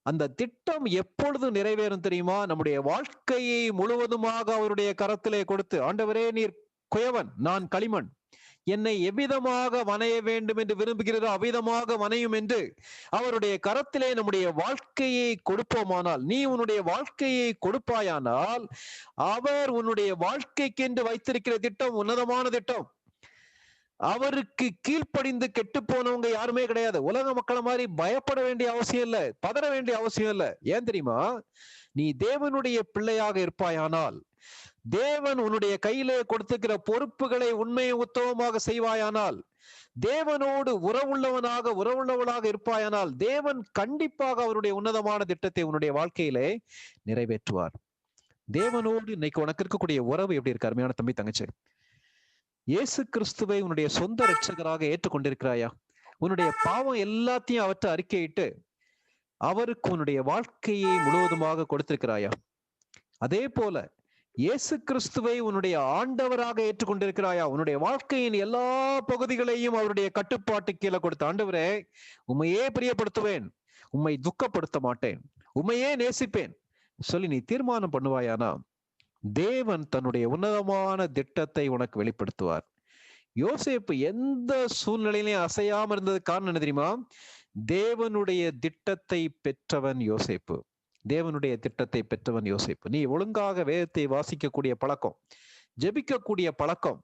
அந்த திட்டம் எப்பொழுது நிறைவேறும் தெரியுமா? நம்முடைய வாழ்க்கையை முழுவதுமாக அவருடைய கரத்திலே கொடுத்து, ஆண்டவரே நீர் குயவன், நான் களிமண், என்னை எவ்விதமாக வணைய வேண்டும் என்று விரும்புகிறதோ அவ்விதமாக வணையும் என்று அவருடைய கரத்திலே நம்முடைய வாழ்க்கையை கொடுப்போமானால், நீ உன்னுடைய வாழ்க்கையை கொடுப்பாயானால், அவர் உன்னுடைய வாழ்க்கைக்கென்று வைத்திருக்கிற திட்டம் உன்னதமான திட்டம். அவருக்கு கீழ்ப்படிந்து கெட்டு போனவங்க யாருமே கிடையாது. உலக மக்களை மாதிரி பயப்பட வேண்டிய அவசியம் இல்லை, பதற வேண்டிய அவசியம் இல்லை. ஏன் தெரியுமா? நீ தேவனுடைய பிள்ளையாக இருப்பாயானால், தேவன் உன்னுடைய கையிலே கொடுத்துக்கிற பொறுப்புகளை உண்மையும் உத்தமமாக செய்வாயானால், தேவனோடு உறவுள்ளவளாக இருப்பாயானால், தேவன் கண்டிப்பாக அவருடைய உன்னதமான திட்டத்தை உன்னுடைய வாழ்க்கையிலே நிறைவேற்றுவார். தேவனோடு இன்னைக்கு உனக்கு இருக்கக்கூடிய உறவு எப்படி இருக்கு அருமையான தம்பி தங்கச்சி? இயேசு கிறிஸ்துவை உன்னுடைய சொந்த இரட்சகராக ஏற்றுக்கொண்டிருக்கிறாயா? உன்னுடைய பாவம் எல்லாத்தையும் அவற்றை அறிக்கையிட்டு அவருக்கு உன்னுடைய வாழ்க்கையை முழுவதுமாக கொடுத்திருக்கிறாயா? அதே போல இயேசு கிறிஸ்துவை உன்னுடைய ஆண்டவராக ஏற்றுக்கொண்டிருக்கிறாயா? உன்னுடைய வாழ்க்கையின் எல்லா பகுதிகளையும் அவருடைய கட்டுப்பாட்டு கீழே கொடுத்த, ஆண்டவரே உம்மையே பிரியப்படுத்துவேன், உம்மை துக்கப்படுத்த மாட்டேன், உம்மையே நேசிப்பேன் சொல்லி நீ தீர்மானம் பண்ணுவாயானா, தேவன் தன்னுடைய உன்னதமான திட்டத்தை உனக்கு வெளிப்படுத்துவார். யோசேப்பு எந்த சூழ்நிலையிலையும் அசையாம இருந்தது காரணம் என்ன தெரியுமா? தேவனுடைய திட்டத்தை பெற்றவன் யோசேப்பு. நீ ஒழுங்காக வேதத்தை வாசிக்கக்கூடிய பழக்கம், ஜெபிக்கக்கூடிய பழக்கம்,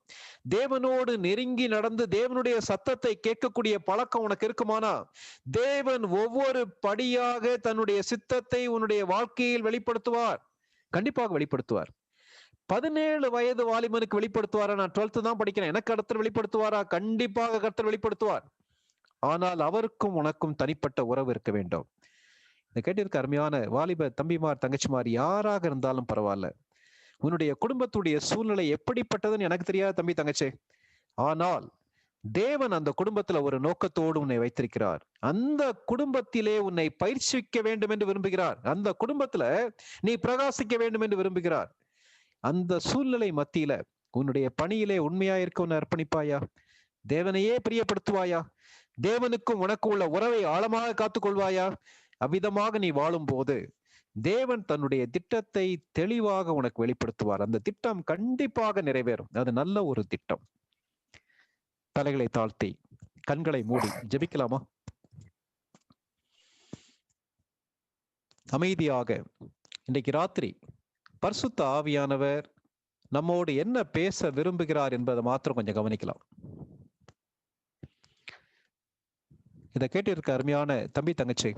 தேவனோடு நெருங்கி நடந்து தேவனுடைய சத்தத்தை கேட்கக்கூடிய பழக்கம் உனக்கு இருக்குமானா, தேவன் ஒவ்வொரு படியாக தன்னுடைய சித்தத்தை உன்னுடைய வாழ்க்கையில் வெளிப்படுத்துவார். கண்டிப்பாக வெளிப்படுத்துவார். 17 வயது வாலிபனுக்கு வெளிப்படுத்துவாரா? நான் 12th தான் படிக்கிறேன், எனக்கு கர்த்தர் வெளிப்படுத்துவாரா? கண்டிப்பாக கர்த்தர் வெளிப்படுத்துவார். ஆனால் அவருக்கும் உனக்கும் தனிப்பட்ட உறவு இருக்க வேண்டும். இதை கேட்டிருக்க அருமையான வாலிப தம்பிமார் தங்கச்சிமார் யாராக இருந்தாலும் பரவாயில்ல, உன்னுடைய குடும்பத்துடைய சூழ்நிலை எப்படிப்பட்டதுன்னு எனக்கு தெரியாது தம்பி தங்கச்சி, ஆனால் தேவன் அந்த குடும்பத்துல ஒரு நோக்கத்தோடு உன்னை வைத்திருக்கிறார். அந்த குடும்பத்திலே உன்னை பயிற்சிக்க வேண்டும் என்று விரும்புகிறார். அந்த குடும்பத்துல நீ பிரகாசிக்க வேண்டும் என்று விரும்புகிறார். அந்த சூழ்நிலை மத்தியில உன்னுடைய பணியிலே உண்மையாயிருக்க உன்னை அர்ப்பணிப்பாயா? தேவனையே பிரியப்படுத்துவாயா? தேவனுக்கும் உனக்கு உள்ள உறவை ஆழமாக காத்துக்கொள்வாயா? அவ்விதமாக நீ வாழும் போது தேவன் தன்னுடைய திட்டத்தை தெளிவாக உனக்கு வெளிப்படுத்துவார். அந்த திட்டம் கண்டிப்பாக நிறைவேறும். அது நல்ல ஒரு திட்டம். தலைகளை தாழ்த்தி கண்களை மூடி ஜெபிக்கலாமா? அமைதியாக இன்றைக்கு ராத்திரி பரிசுத்த ஆவியானவர் நம்மோடு என்ன பேச விரும்புகிறார் என்பதை மாத்திரம் கொஞ்சம் கவனிக்கலாம். இதை கேட்டிருக்க அருமையான தம்பி தங்கச்சி,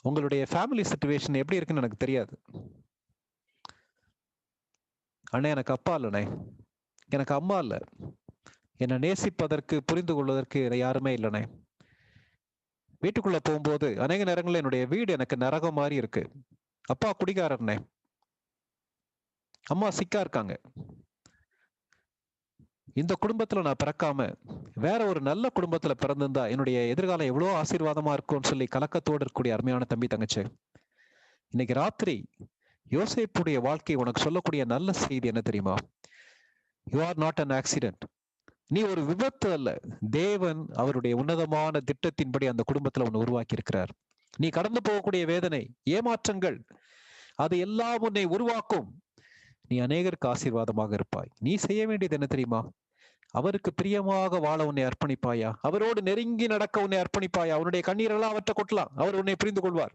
உங்களுடைய ஃபேமிலி சிச்சுவேஷன் எப்படி இருக்குன்னு எனக்கு தெரியாது. அண்ணே எனக்கு அப்பா இல்லைண்ணே, எனக்கு அம்மா இல்லை, என்னை நேசிப்பதற்கு புரிந்து கொள்வதற்கு யாருமே இல்லைண்ணே. வீட்டுக்குள்ள போகும்போது அநேக நேரங்களில் என்னுடைய வீடு எனக்கு நரகம் மாதிரி இருக்கு. அப்பா குடிகாரண்ணே, அம்மா சிக்கா இருக்காங்க. இந்த குடும்பத்துல நான் பிறக்காம வேற ஒரு நல்ல குடும்பத்துல பிறந்திருந்தா என்னுடைய எதிர்காலம் எவ்வளவு ஆசீர்வாதமா இருக்கும்னு சொல்லி கலக்கத்தோடு இருக்கக்கூடிய அருமையான தம்பி தங்கச்சி, இன்னைக்கு ராத்திரி யோசேப்புடைய வாழ்க்கை உனக்கு சொல்லக்கூடிய நல்ல செய்தி என்ன தெரியுமா? You are not an accident. நீ ஒரு விபத்து அல்ல. தேவன் அவருடைய உன்னதமான திட்டத்தின்படி அந்த குடும்பத்துல உன்னை உருவாக்கி இருக்கிறார். நீ கடந்து போகக்கூடிய வேதனை, ஏமாற்றங்கள், அது எல்லாம் உன்னை உருவாக்கும். நீ அநேகருக்கு ஆசீர்வாதமாக இருப்பாய். நீ செய்ய வேண்டியது என்ன தெரியுமா? அவருக்கு பிரியமாக வாழ உன்னை அர்ப்பணிப்பாயா? அவரோடு நெருங்கி நடக்க உன்னை அர்ப்பணிப்பாயா? அவனுடைய கண்ணீரெல்லாம் அவற்றை கொட்டலாம், அவர் உன்னை புரிந்து கொள்வார்.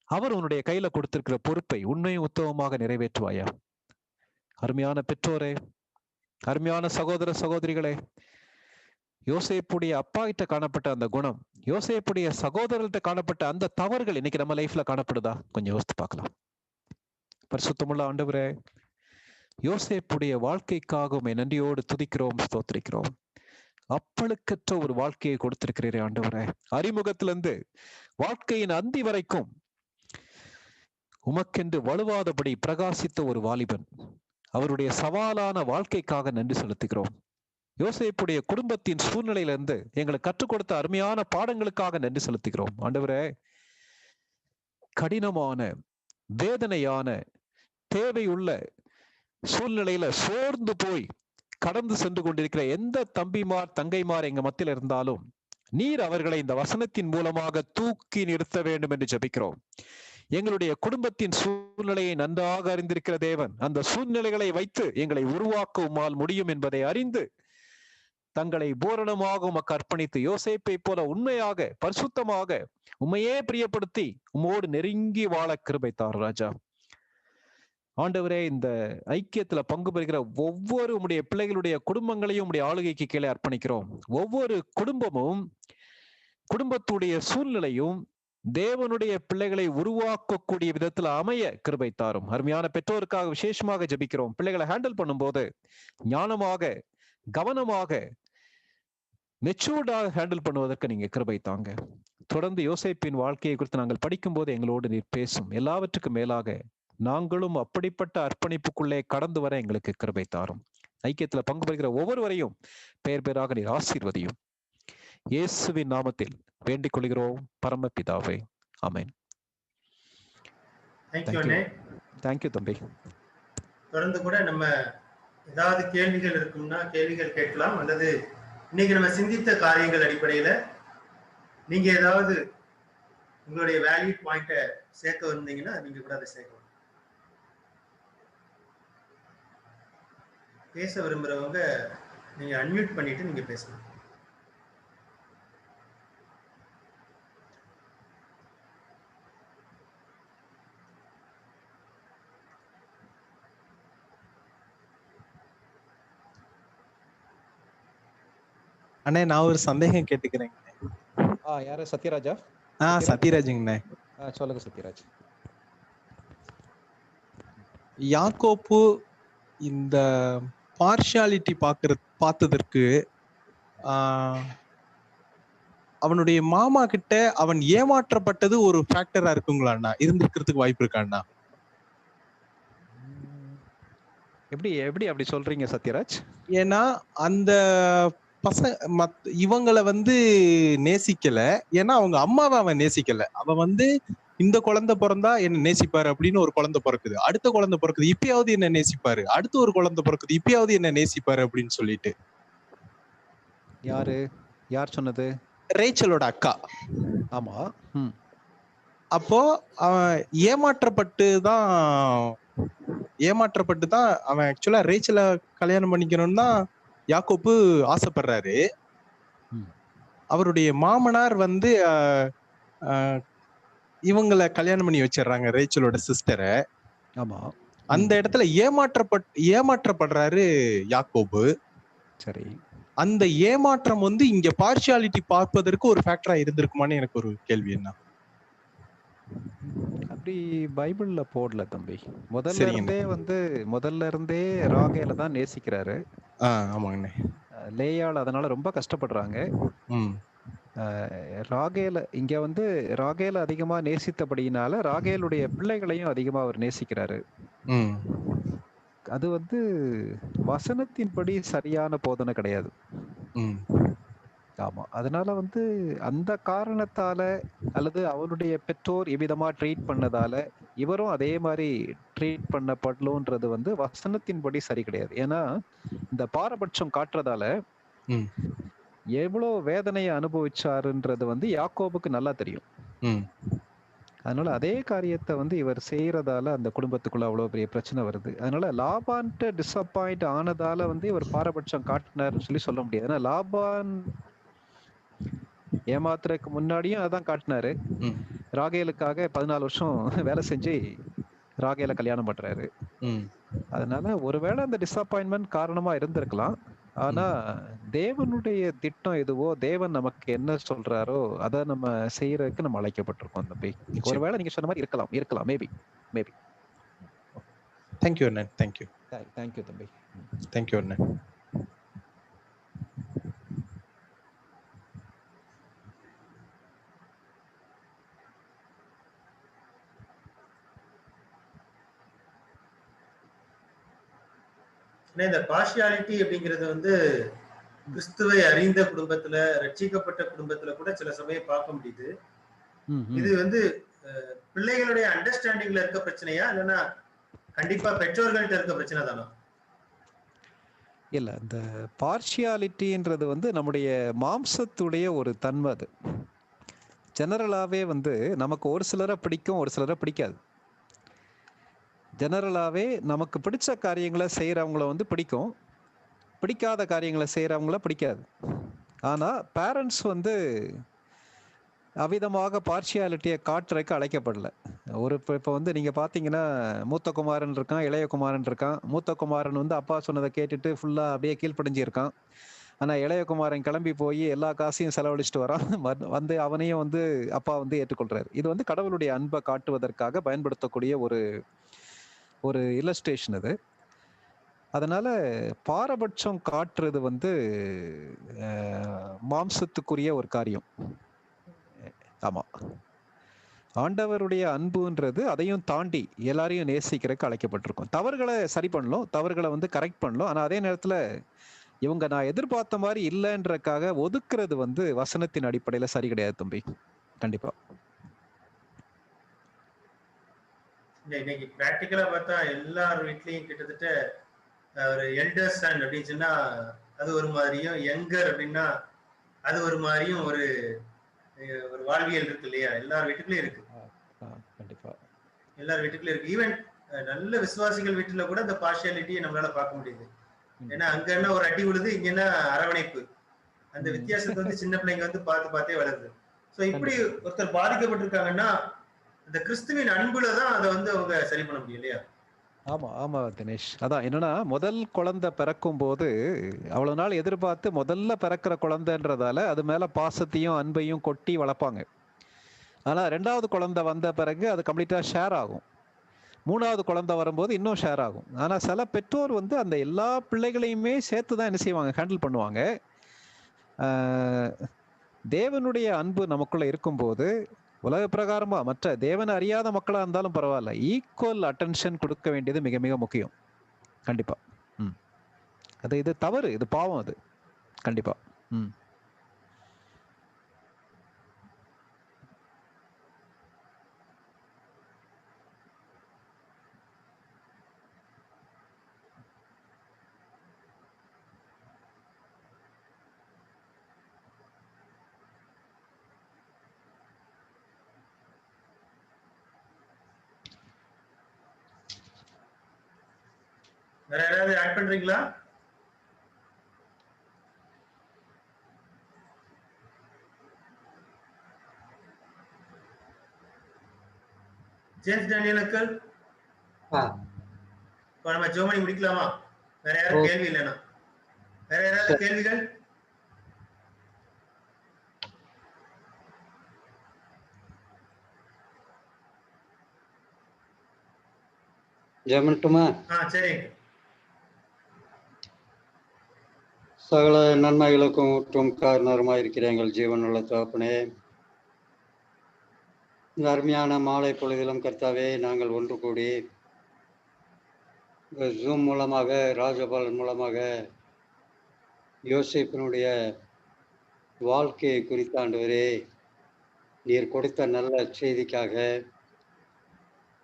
அவர் உன்னுடைய கையில கொடுத்திருக்கிற பொறுப்பை உண்மையும் உத்தமமாக நிறைவேற்றுவாயா? அருமையான பெற்றோரே, அருமையான சகோதர சகோதரிகளே, யோசேப்புடைய அப்பா கிட்ட காணப்பட்ட அந்த குணம், யோசேப்புடைய சகோதரர்கிட்ட காணப்பட்ட அந்த தவறுகள் இன்னைக்கு நம்ம லைஃப்ல காணப்படுதா? கொஞ்சம் யோசித்து பார்க்கலாம். பரிசுத்தமுள்ள ஆண்டவரே, யோசேப்புடைய வாழ்க்கைக்காக உம்மை நன்றியோடு துதிக்கிறோம், ஸ்தோத்திரிக்கிறோம். அப்பழுக்கற்ற ஒரு வாழ்க்கையை கொடுத்திருக்கிறீரே ஆண்டவரே. அறிமுகத்திலிருந்து வாழ்க்கையின் அந்தி வரைக்கும் உமக்கென்று வலுவாதபடி பிரகாசித்த ஒரு வாலிபன். அவருடைய சவாலான வாழ்க்கைக்காக நன்றி செலுத்துகிறோம். யோசேப்புடைய குடும்பத்தின் சூழ்நிலையிலிருந்து எங்களுக்கு கற்றுக் கொடுத்த அருமையான பாடங்களுக்காக நன்றி செலுத்துகிறோம் ஆண்டவரே. கடினமான, வேதனையான, தேவையுள்ள சூழ்நிலையில சோர்ந்து போய் கடந்து சென்று கொண்டிருக்கிற எந்த தம்பிமார் தங்கைமார் எங்க மத்தியில் இருந்தாலும் நீர் அவர்களை இந்த வசனத்தின் மூலமாக தூக்கி நிறுத்த வேண்டும் என்று ஜெபிக்கிறோம். எங்களுடைய குடும்பத்தின் சூழ்நிலையை நன்றாக அறிந்திருக்கிற தேவன், அந்த சூழ்நிலைகளை வைத்து எங்களை உருவாக்க உம்மால் முடியும் என்பதை அறிந்து தங்களை பூரணமாக உமக்கு அர்ப்பணித்து யோசேப்பை போல உண்மையாக பரிசுத்தமாக உம்மையே பிரியப்படுத்தி உம்மோடு நெருங்கி வாழ கிருபை தார் ராஜா. ஆண்டவரே, இந்த ஐக்கியத்துல பங்கு பெறுகிற ஒவ்வொரு உம்முடைய பிள்ளைகளுடைய குடும்பங்களையும் உம்முடைய ஆளுகைக்கு கீழே அர்ப்பணிக்கிறோம். ஒவ்வொரு குடும்பமும் குடும்பத்துடைய சூழ்நிலையும் தேவனுடைய பிள்ளைகளை உருவாக்கக்கூடிய விதத்துல அமைய கிருபை தாரும். அருமையான பெற்றோருக்காக விசேஷமாக ஜெபிக்கிறோம். பிள்ளைகளை ஹேண்டில் பண்ணும்போது ஞானமாக, கவனமாக, மெச்சூர்டாக ஹேண்டில் பண்ணுவதற்கு நீங்க கிருபை தாங்க. தொடர்ந்து யோசேப்பின் வாழ்க்கையை குறித்து நாங்கள் படிக்கும் போது எங்களோடு நீர் பேசும். எல்லாவற்றுக்கும் மேலாக நாங்களும் அப்படிப்பட்ட அர்ப்பணிப்புக்குள்ளே கடந்து வர எங்களுக்கு கிருபை தாரும். ஐக்கியத்துல பங்கு பெறுகிற ஒவ்வொருவரையும் பெயர் பேராக நீர் ஆசீர்வதியும். இயேசுவின் நாமத்தில் வேண்டிக் கொள்கிறோம் பரமபிதாவே, ஆமென். தேங்க்யூ தம்பி. தொடர்ந்து கூட நம்ம ஏதாவது கேள்விகள் இருக்கும்னா கேள்விகள் கேட்கலாம், அல்லது இன்னைக்கு நம்ம சிந்தித்த காரியங்கள் அடிப்படையில நீங்க ஏதாவது உங்களுடைய வேல்யூ பாயிண்ட சேர்க்க வந்தீங்கன்னா நீங்க கூட அதை சேர்க்கலாம். பேச விரும்புறவங்க நீங்க அன்மியூட் பண்ணிட்டு நீங்க பேசலாம். அண்ணே, நான் ஒரு சந்தேகம் கேட்டுக்கிறேன். யாரு? சத்யராஜா? சத்யராஜுங்கண்ணே. சொல்லுங்க சத்யராஜ். யாக்கோப்பு இந்த பார்ஷியாலிட்டி பார்த்ததற்கு அவனுடைய மாமா கிட்ட அவன் ஏமாற்றப்பட்டது ஒரு ஃபேக்டரா இருக்குங்களா? இருந்திருக்கிறதுக்கு வாய்ப்பு இருக்காண்ணா? எப்படி அப்படி சொல்றீங்க சத்யராஜ்? ஏன்னா அந்த இவங்களை நேசிக்கல. ஏன்னா அவங்க அம்மாவை அவன் நேசிக்கல. அவன் இந்த குழந்தை பிறந்தா என்ன நேசிப்பாரு அப்படின்னு ஒரு குழந்தை பிறக்குது, அடுத்த குழந்தை பிறக்குது, இப்பயாவது என்ன நேசிப்பாரு, அடுத்து ஒரு குழந்தை பிறக்குது, இப்பயாவது என்ன நேசிப்பாரு அப்படின்னு சொல்லிட்டு. யார் சொன்னது? ரேச்சலோட அக்கா. ஆமா. அப்போ அவன் ஏமாற்றப்பட்டு தான் அவன் ஆக்சுவலா ரேச்சலை கல்யாணம் பண்ணிக்கணும்னு தான் யாக்கோப்பு ஆசைப்படுறாரு. அவருடைய மாமனார் இவங்களை கல்யாணம் பண்ணி வச்சிடறாங்க, ரேச்சலோட சிஸ்டரை. ஆமா. அந்த இடத்துல ஏமாற்றப்படுறாரு யாக்கோபு. சரி. அந்த ஏமாற்றம் இங்க பார்ஷியாலிட்டி பார்ப்பதற்கு ஒரு ஃபேக்டரா இருந்திருக்குமான்னு எனக்கு ஒரு கேள்வி. என்ன அப்படி பைபிள்ல போடல தம்பி. சரிங்கண்ணே. முதல்ல இருந்தே ராகேல தான் நேசிக்கிறாரு. ஆமாங்கண்ணே. லேயாள் அதனால ரொம்ப கஷ்டப்படுறாங்க. ம் ராகேல அதிகமா நேசித்தபடியினால ராகேலுடைய பிள்ளைகளையும் அதிகமா அவர் நேசிக்கிறாரு. ம் அது வசனத்தின்படி சரியான போதனை கிடையாது. ம் ஆமா. அதனால அந்த காரணத்தால அல்லது அவருடைய பெற்றோர் இவ்விதமா ட்ரீட் பண்ணதால இவரும் அதே மாதிரி ட்ரீட் பண்ணப்படலும்ன்றது வசனத்தின்படி சரி கிடையாது. ஏன்னா இந்த பாரபட்சம் காட்டுறதால ம் எவ்வளவு வேதனையை அனுபவிச்சாருன்றது யாக்கோபுக்கு நல்லா தெரியும். ம் அதனால அதே காரியத்தை இவர் செய்யறதால அந்த குடும்பத்துக்குள்ள அவ்வளவு பெரிய பிரச்சனை வருது. அதனால லாபான்ட்டு டிசப்பாயிண்ட் ஆனதால இவர் பாரபட்சம் காட்டினாருன்னு சொல்ல முடியாது. ஏன்னா லாபான் ஏமாத்துறதுக்கு முன்னாடியும் அதான் காட்டினாரு. ம் ராகேலுக்காக 14 வருஷம் வேலை செஞ்சு ராகேல கல்யாணம் பண்றாரு. ம் அதனால ஒருவேளை அந்த டிசப்பாயின்மெண்ட் காரணமா இருந்திருக்கலாம். ஆனா தேவனுடைய திட்டம் எதுவோ, தேவன் நமக்கு என்ன சொல்றாரோ அதை நம்ம செய்யறதுக்கு நம்ம அழைக்கப்பட்டிருக்கோம் தம்பி. ஒருவேளை நீங்க சொன்ன மாதிரி இருக்கலாம் மேபி. தேங்க்யூ அண்ணன். தேங்க்யூ தம்பி. தேங்க்யூ அண்ணன். இந்த பார்ஷியாலிட்டி அப்படிங்கிறது கிறிஸ்துவை அறிந்த குடும்பத்துல, ரட்சிக்கப்பட்ட குடும்பத்துல கூட சில சமயம் பார்க்க முடியுது. இது பிள்ளைகளுடைய அண்டர்ஸ்டாண்டிங்ல இருக்க பிரச்சனையா, இல்லைன்னா கண்டிப்பா பெற்றோர்கள்ட்ட இருக்க பிரச்சனை தானா? இல்ல, இந்த பார்ஷியாலிட்டின்றது நம்முடைய மாம்சத்துடைய ஒரு தன்மை. அது ஜெனரலாவே நமக்கு ஒரு சிலரை பிடிக்கும், ஒரு சிலரை பிடிக்காது. ஜெனரலாவே நமக்கு பிடிச்ச காரியங்களை செய்யறவங்கள பிடிக்கும், பிடிக்காத காரியங்களை செய்யறவங்கள பிடிக்காது. ஆனா பேரண்ட்ஸ் அவிதமாக பார்ஷியாலிட்டியை காட்டுறதுக்கு அழைக்கப்படல. இப்போ நீங்க பாத்தீங்கன்னா, மூத்த குமாரன் இருக்கான், இளைய குமாரன் இருக்கான். மூத்த குமாரன் அப்பா சொன்னதை கேட்டுட்டு ஃபுல்லா அப்படியே கீழ்ப்படிஞ்சு இருக்கான். ஆனா இளைய குமாரன் கிளம்பி போய் எல்லா காசையும் செலவழிச்சுட்டு வரான். அவனையும் அப்பா ஏற்றுக்கொள்றாரு. இது கடவுளுடைய அன்பை காட்டுவதற்காக பயன்படுத்தக்கூடிய ஒரு இல்லஸ்ட்ரேஷன் அது. அதனால பாரபட்சம் காட்டுறது மாம்சத்துக்குரிய ஒரு காரியம். ஆமா, ஆண்டவருடைய அன்புன்றது அதையும் தாண்டி எல்லாரையும் நேசிக்கிறதுக்கு அழைக்கப்பட்டிருக்கும். தவறுகளை சரி பண்ணலாம், தவறுகளை கரெக்ட் பண்ணலாம். ஆனா அதே நேரத்துல இவங்க நான் எதிர்பார்த்த மாதிரி இல்லைன்றக்காக ஒதுக்குறது வசனத்தின் அடிப்படையில சரி கிடையாது தம்பி. கண்டிப்பா. இன்னைக்கு பிராக்டிக்கலா பார்த்தா எல்லார் வீட்லயும் கிட்டத்தட்ட ஒரு எல்டர் சன் அப்படின்னு சொன்னா அது ஒரு மாதிரியும், யங்கர் அப்படின்னா அது ஒரு மாதிரியும் ஒரு வாழ்வியல் இருக்கு இல்லையா? எல்லார் வீட்டுக்குள்ளயும் இருக்கு. கண்டிப்பா எல்லார் வீட்டுக்குள்ளயும் இருக்கு. ஈவன் நல்ல விசுவாசிகள் வீட்டுல கூட அந்த பார்ஷியாலிட்டியை நம்மளால பார்க்க முடியுது. ஏன்னா அங்க என்ன ஒரு அடி விழுது, இங்க என்ன அரவணைப்பு. அந்த வித்தியாசத்தை சின்ன பிள்ளைங்க பார்த்து பார்த்தே வளருது. சோ இப்படி ஒருத்தர் பாதிக்கப்பட்டிருக்காங்கன்னா அந்த கிறிஸ்துவின் அன்புலதான் அதை அவங்க சரி பண்ண முடியும் இல்லையா? ஆமா தினேஷ். அதான் என்னன்னா, முதல் குழந்தை பிறக்கும் போது அவ்வளவு நாள் எதிர்பார்த்து முதல்ல பிறக்கிற குழந்தைன்றதால அது மேல பாசத்தையும் அன்பையும் கொட்டி வளர்ப்பாங்க. ஆனா 2வது குழந்தை வந்த பிறகு அது கம்ப்ளீட்டா ஷேர் ஆகும். 3வது குழந்தை வரும்போது இன்னும் ஷேர் ஆகும். ஆனா சில பெற்றோர் அந்த எல்லா பிள்ளைகளையுமே சேர்த்துதான் என்ன செய்வாங்க, ஹேண்டில் பண்ணுவாங்க. தேவனுடைய அன்பு நமக்குள்ள இருக்கும்போது உலக பிரகாரமா மற்ற தேவனை அறியாத மக்களா இருந்தாலும் பரவாயில்ல, ஈக்குவல் அட்டென்ஷன் கொடுக்க வேண்டியது மிக மிக முக்கியம். கண்டிப்பா. இது தவறு, இது பாவம், அது கண்டிப்பா. வேற யாராவது ஆட் பண்றீங்களா? ஜேம்ஸ் டேனியலுக்கு நம்ம ஜெர்மனி முடிக்கலாமா? வேற யாரும் கேள்வி இல்லைன்னா வேற யாராவது கேள்விகள்? ஜெபம்ட்டுமா? சரிங்க. சகல நன்மைகளுக்கும் ஊற்றும் காரணருமாய் இருக்கிற எங்கள் ஜீவனுள்ள தகப்பனே, இந்த அருமையான மாலை பொழுதிலும் கர்த்தாவே நாங்கள் ஒன்று கூடி ஜூம் மூலமாக, ராஜபாலன் மூலமாக யோசேப்பினுடைய வாழ்க்கையை குறித்த ஆண்டவரே நீர் கொடுத்த நல்ல செய்திக்காக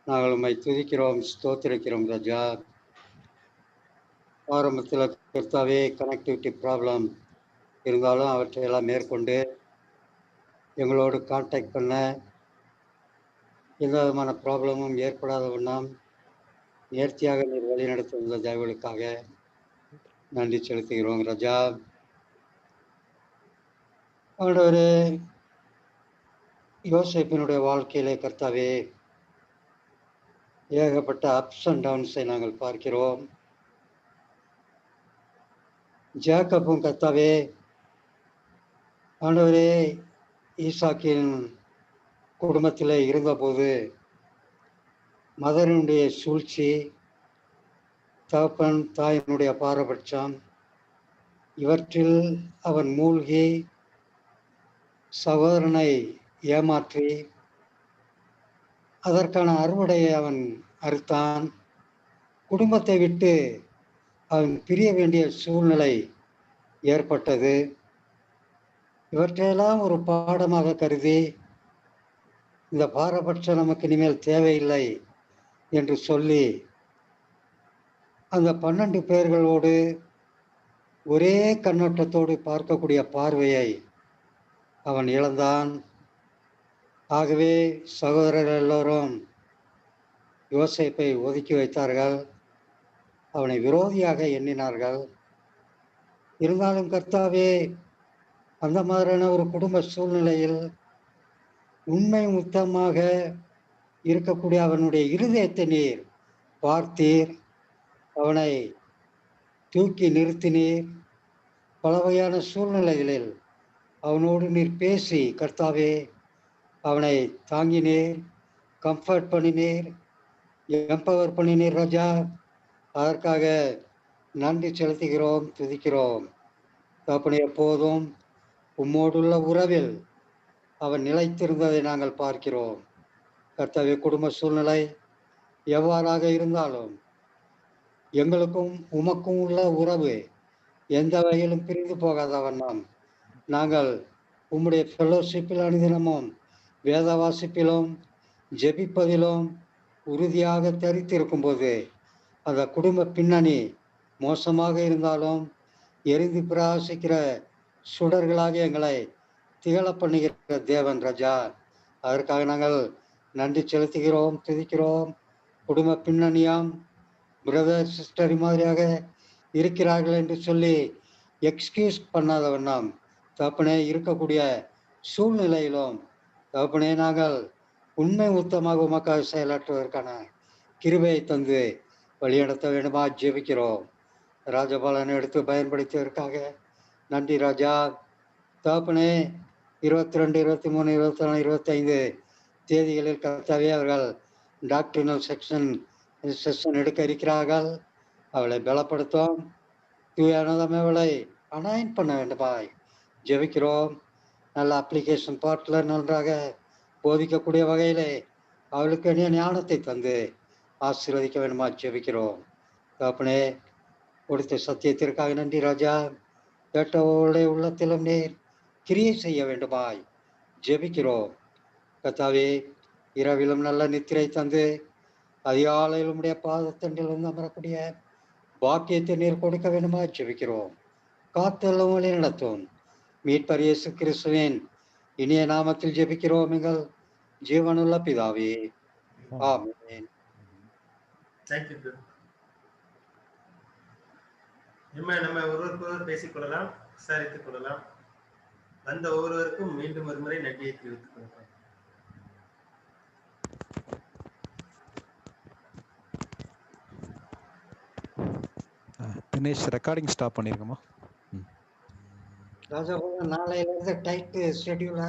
நாங்கள் உம்மை துதிக்கிறோம், ஸ்தோத்திரிக்கிறோம் ராஜா. ஆரம்பத்தில் கர்த்தாவே கனெக்டிவிட்டி ப்ராப்ளம் இருந்தாலும் அவற்றையெல்லாம் மேற்கொண்டு எங்களோடு கான்டாக்ட் பண்ண எந்த விதமான ப்ராப்ளமும் ஏற்படாத வண்ணம் நேர்த்தியாக நீர் வழிநடத்தி வந்த தயவுகளுக்காக நன்றி செலுத்துகிறோம் ராஜா. ஆண்டவரே, யோசேப்பினுடைய வாழ்க்கையிலே கர்த்தாவே ஏகப்பட்ட அப்ஸ் அண்ட் டவுன்ஸை நாங்கள் பார்க்கிறோம். ஜேக்கப்பும் கர்த்தாவே ஆண்டவரே ஈசாக்கின் குடும்பத்தில் இருந்தபோது மதனுடைய சூழ்ச்சி, தகப்பன் தாயினுடைய பாரபட்சம், இவற்றில் அவன் மூழ்கி சகோதரனை ஏமாற்றி அதற்கான அறுவடையை அவன் அறுத்தான். குடும்பத்தை விட்டு அவன் பிரிய வேண்டிய சூழ்நிலை ஏற்பட்டது. இவற்றையெல்லாம் ஒரு பாடமாக கருதி இந்த பாரபட்சம் நமக்கு இனிமேல் தேவையில்லை என்று சொல்லி அந்த 12 பேர்களோடு ஒரே கண்ணோட்டத்தோடு பார்க்கக்கூடிய பார்வையை அவன் இழந்தான். ஆகவே சகோதரர்கள் எல்லோரும் யோசேப்பை ஒதுக்கி வைத்தார்கள், அவனை விரோதியாக எண்ணினார்கள். இருந்தாலும் கர்த்தாவே அந்த மாதிரியான ஒரு குடும்ப சூழ்நிலையில் உண்மை முத்தமாக இருக்கக்கூடிய அவனுடைய இருதயத்தை நீர் பார்த்தீர், அவனை தூக்கி நிறுத்தினீர். பல வகையான சூழ்நிலைகளில் அவனோடு நீர் பேசி கர்த்தாவே அவனை தாங்கினீர், கம்ஃபர்ட் பண்ணினீர், எம்பவர் பண்ணினீர் ராஜா. அதற்காக நன்றி செலுத்துகிறோம், துதிக்கிறோம். தகப்பனே, எப்போதும் உம்மோடுள்ள உறவில் அவன் நிலைத்திருந்ததை நாங்கள் பார்க்கிறோம். கர்த்தாவே, குடும்ப சூழ்நிலை எவ்வாறாக இருந்தாலும் எங்களுக்கும் உமக்கும் உள்ள உறவு எந்த வகையிலும் பிரிந்து போகாத வண்ணம் நாங்கள் உம்முடைய ஃபெலோஷிப்பில் அனுதினமும் வேத வாசிப்பிலும் ஜெபிப்பதிலும் உறுதியாக தரித்திருக்கும் போது அந்த குடும்ப பின்னணி மோசமாக இருந்தாலும் எரிந்து பிரகாசிக்கிற சுடர்களாக எங்களை திகழ பண்ணுகிற தேவன் ராஜா. அதற்காக நாங்கள் நன்றி செலுத்துகிறோம், துதிக்கிறோம். குடும்ப பின்னணியாம் பிரதர் சிஸ்டர் மாதிரியாக இருக்கிறார்கள் என்று சொல்லி எக்ஸ்கியூஸ் பண்ணாத வண்ணம் தகப்பனே இருக்கக்கூடிய சூழ்நிலையிலும் தகப்பனே நாங்கள் உண்மை உத்தமாக உமக்காக செயலாற்றுவதற்கான கிருபையை தந்து வழிநடத்த வேண்டுமா ஜெபிக்கிறோம். ராஜபாலனை எடுத்து பயன்படுத்தியதற்காக நன்றி ராஜா. தகப்பனே, 22, 23, 24, 25 தேதிகளில் கர்த்தாவே அவர்கள் டாக்டரினல் செஷன் எடுக்க இருக்கிறார்கள். அவளை பலப்படுத்தும், தூயானதம் அவளை அனாயின் பண்ண வேண்டுமாய் ஜெபிக்கிறோம். நல்ல அப்ளிகேஷன் பார்ட்டில் நன்றாக போதிக்கக்கூடிய வகையிலே அவளுக்கு ஞானத்தை தந்து ஆசீர்வதிக்க வேண்டுமா ஜெபிக்கிறோம். தகப்பனே, கொடுத்த சத்தியத்திற்காக நன்றி ராஜா. கேட்டவர்களுடைய உள்ளத்திலும் நீர் கிரியை செய்ய வேண்டுமாய் ஜெபிக்கிறோம். கர்த்தாவே, இரவிலும் நல்ல நித்திரை தந்து அதிகாலையில் உடைய பாதத்தண்டில் வந்து அமரக்கூடிய பாக்கியத்தை நீர் கொடுக்க வேண்டுமா ஜெபிக்கிறோம். காத்தெல்லாம் வழி நடத்தும் மீட்பர் இயேசு கிறிஸ்துவின் இனிய நாமத்தில் ஜெபிக்கிறோம் எங்கள் ஜீவனுள்ள பிதாவே, ஆமென். தேங்க்யூ. நம்ம ஒருவருக்கொருவர் பேசிக்கொள்ளலாம், விசாரித்துக் கொள்ளலாம். வந்த ஒவ்வொருவருக்கும் மீண்டும் ஒரு முறை நன்றியை தெரிவித்துக் கொள்ளலாம். தினேஷ் ரெக்கார்டிங் ஸ்டாப் பண்ணிருக்கமா? ராஜா, நாளையில இருந்து டைட் ஷெட்யூல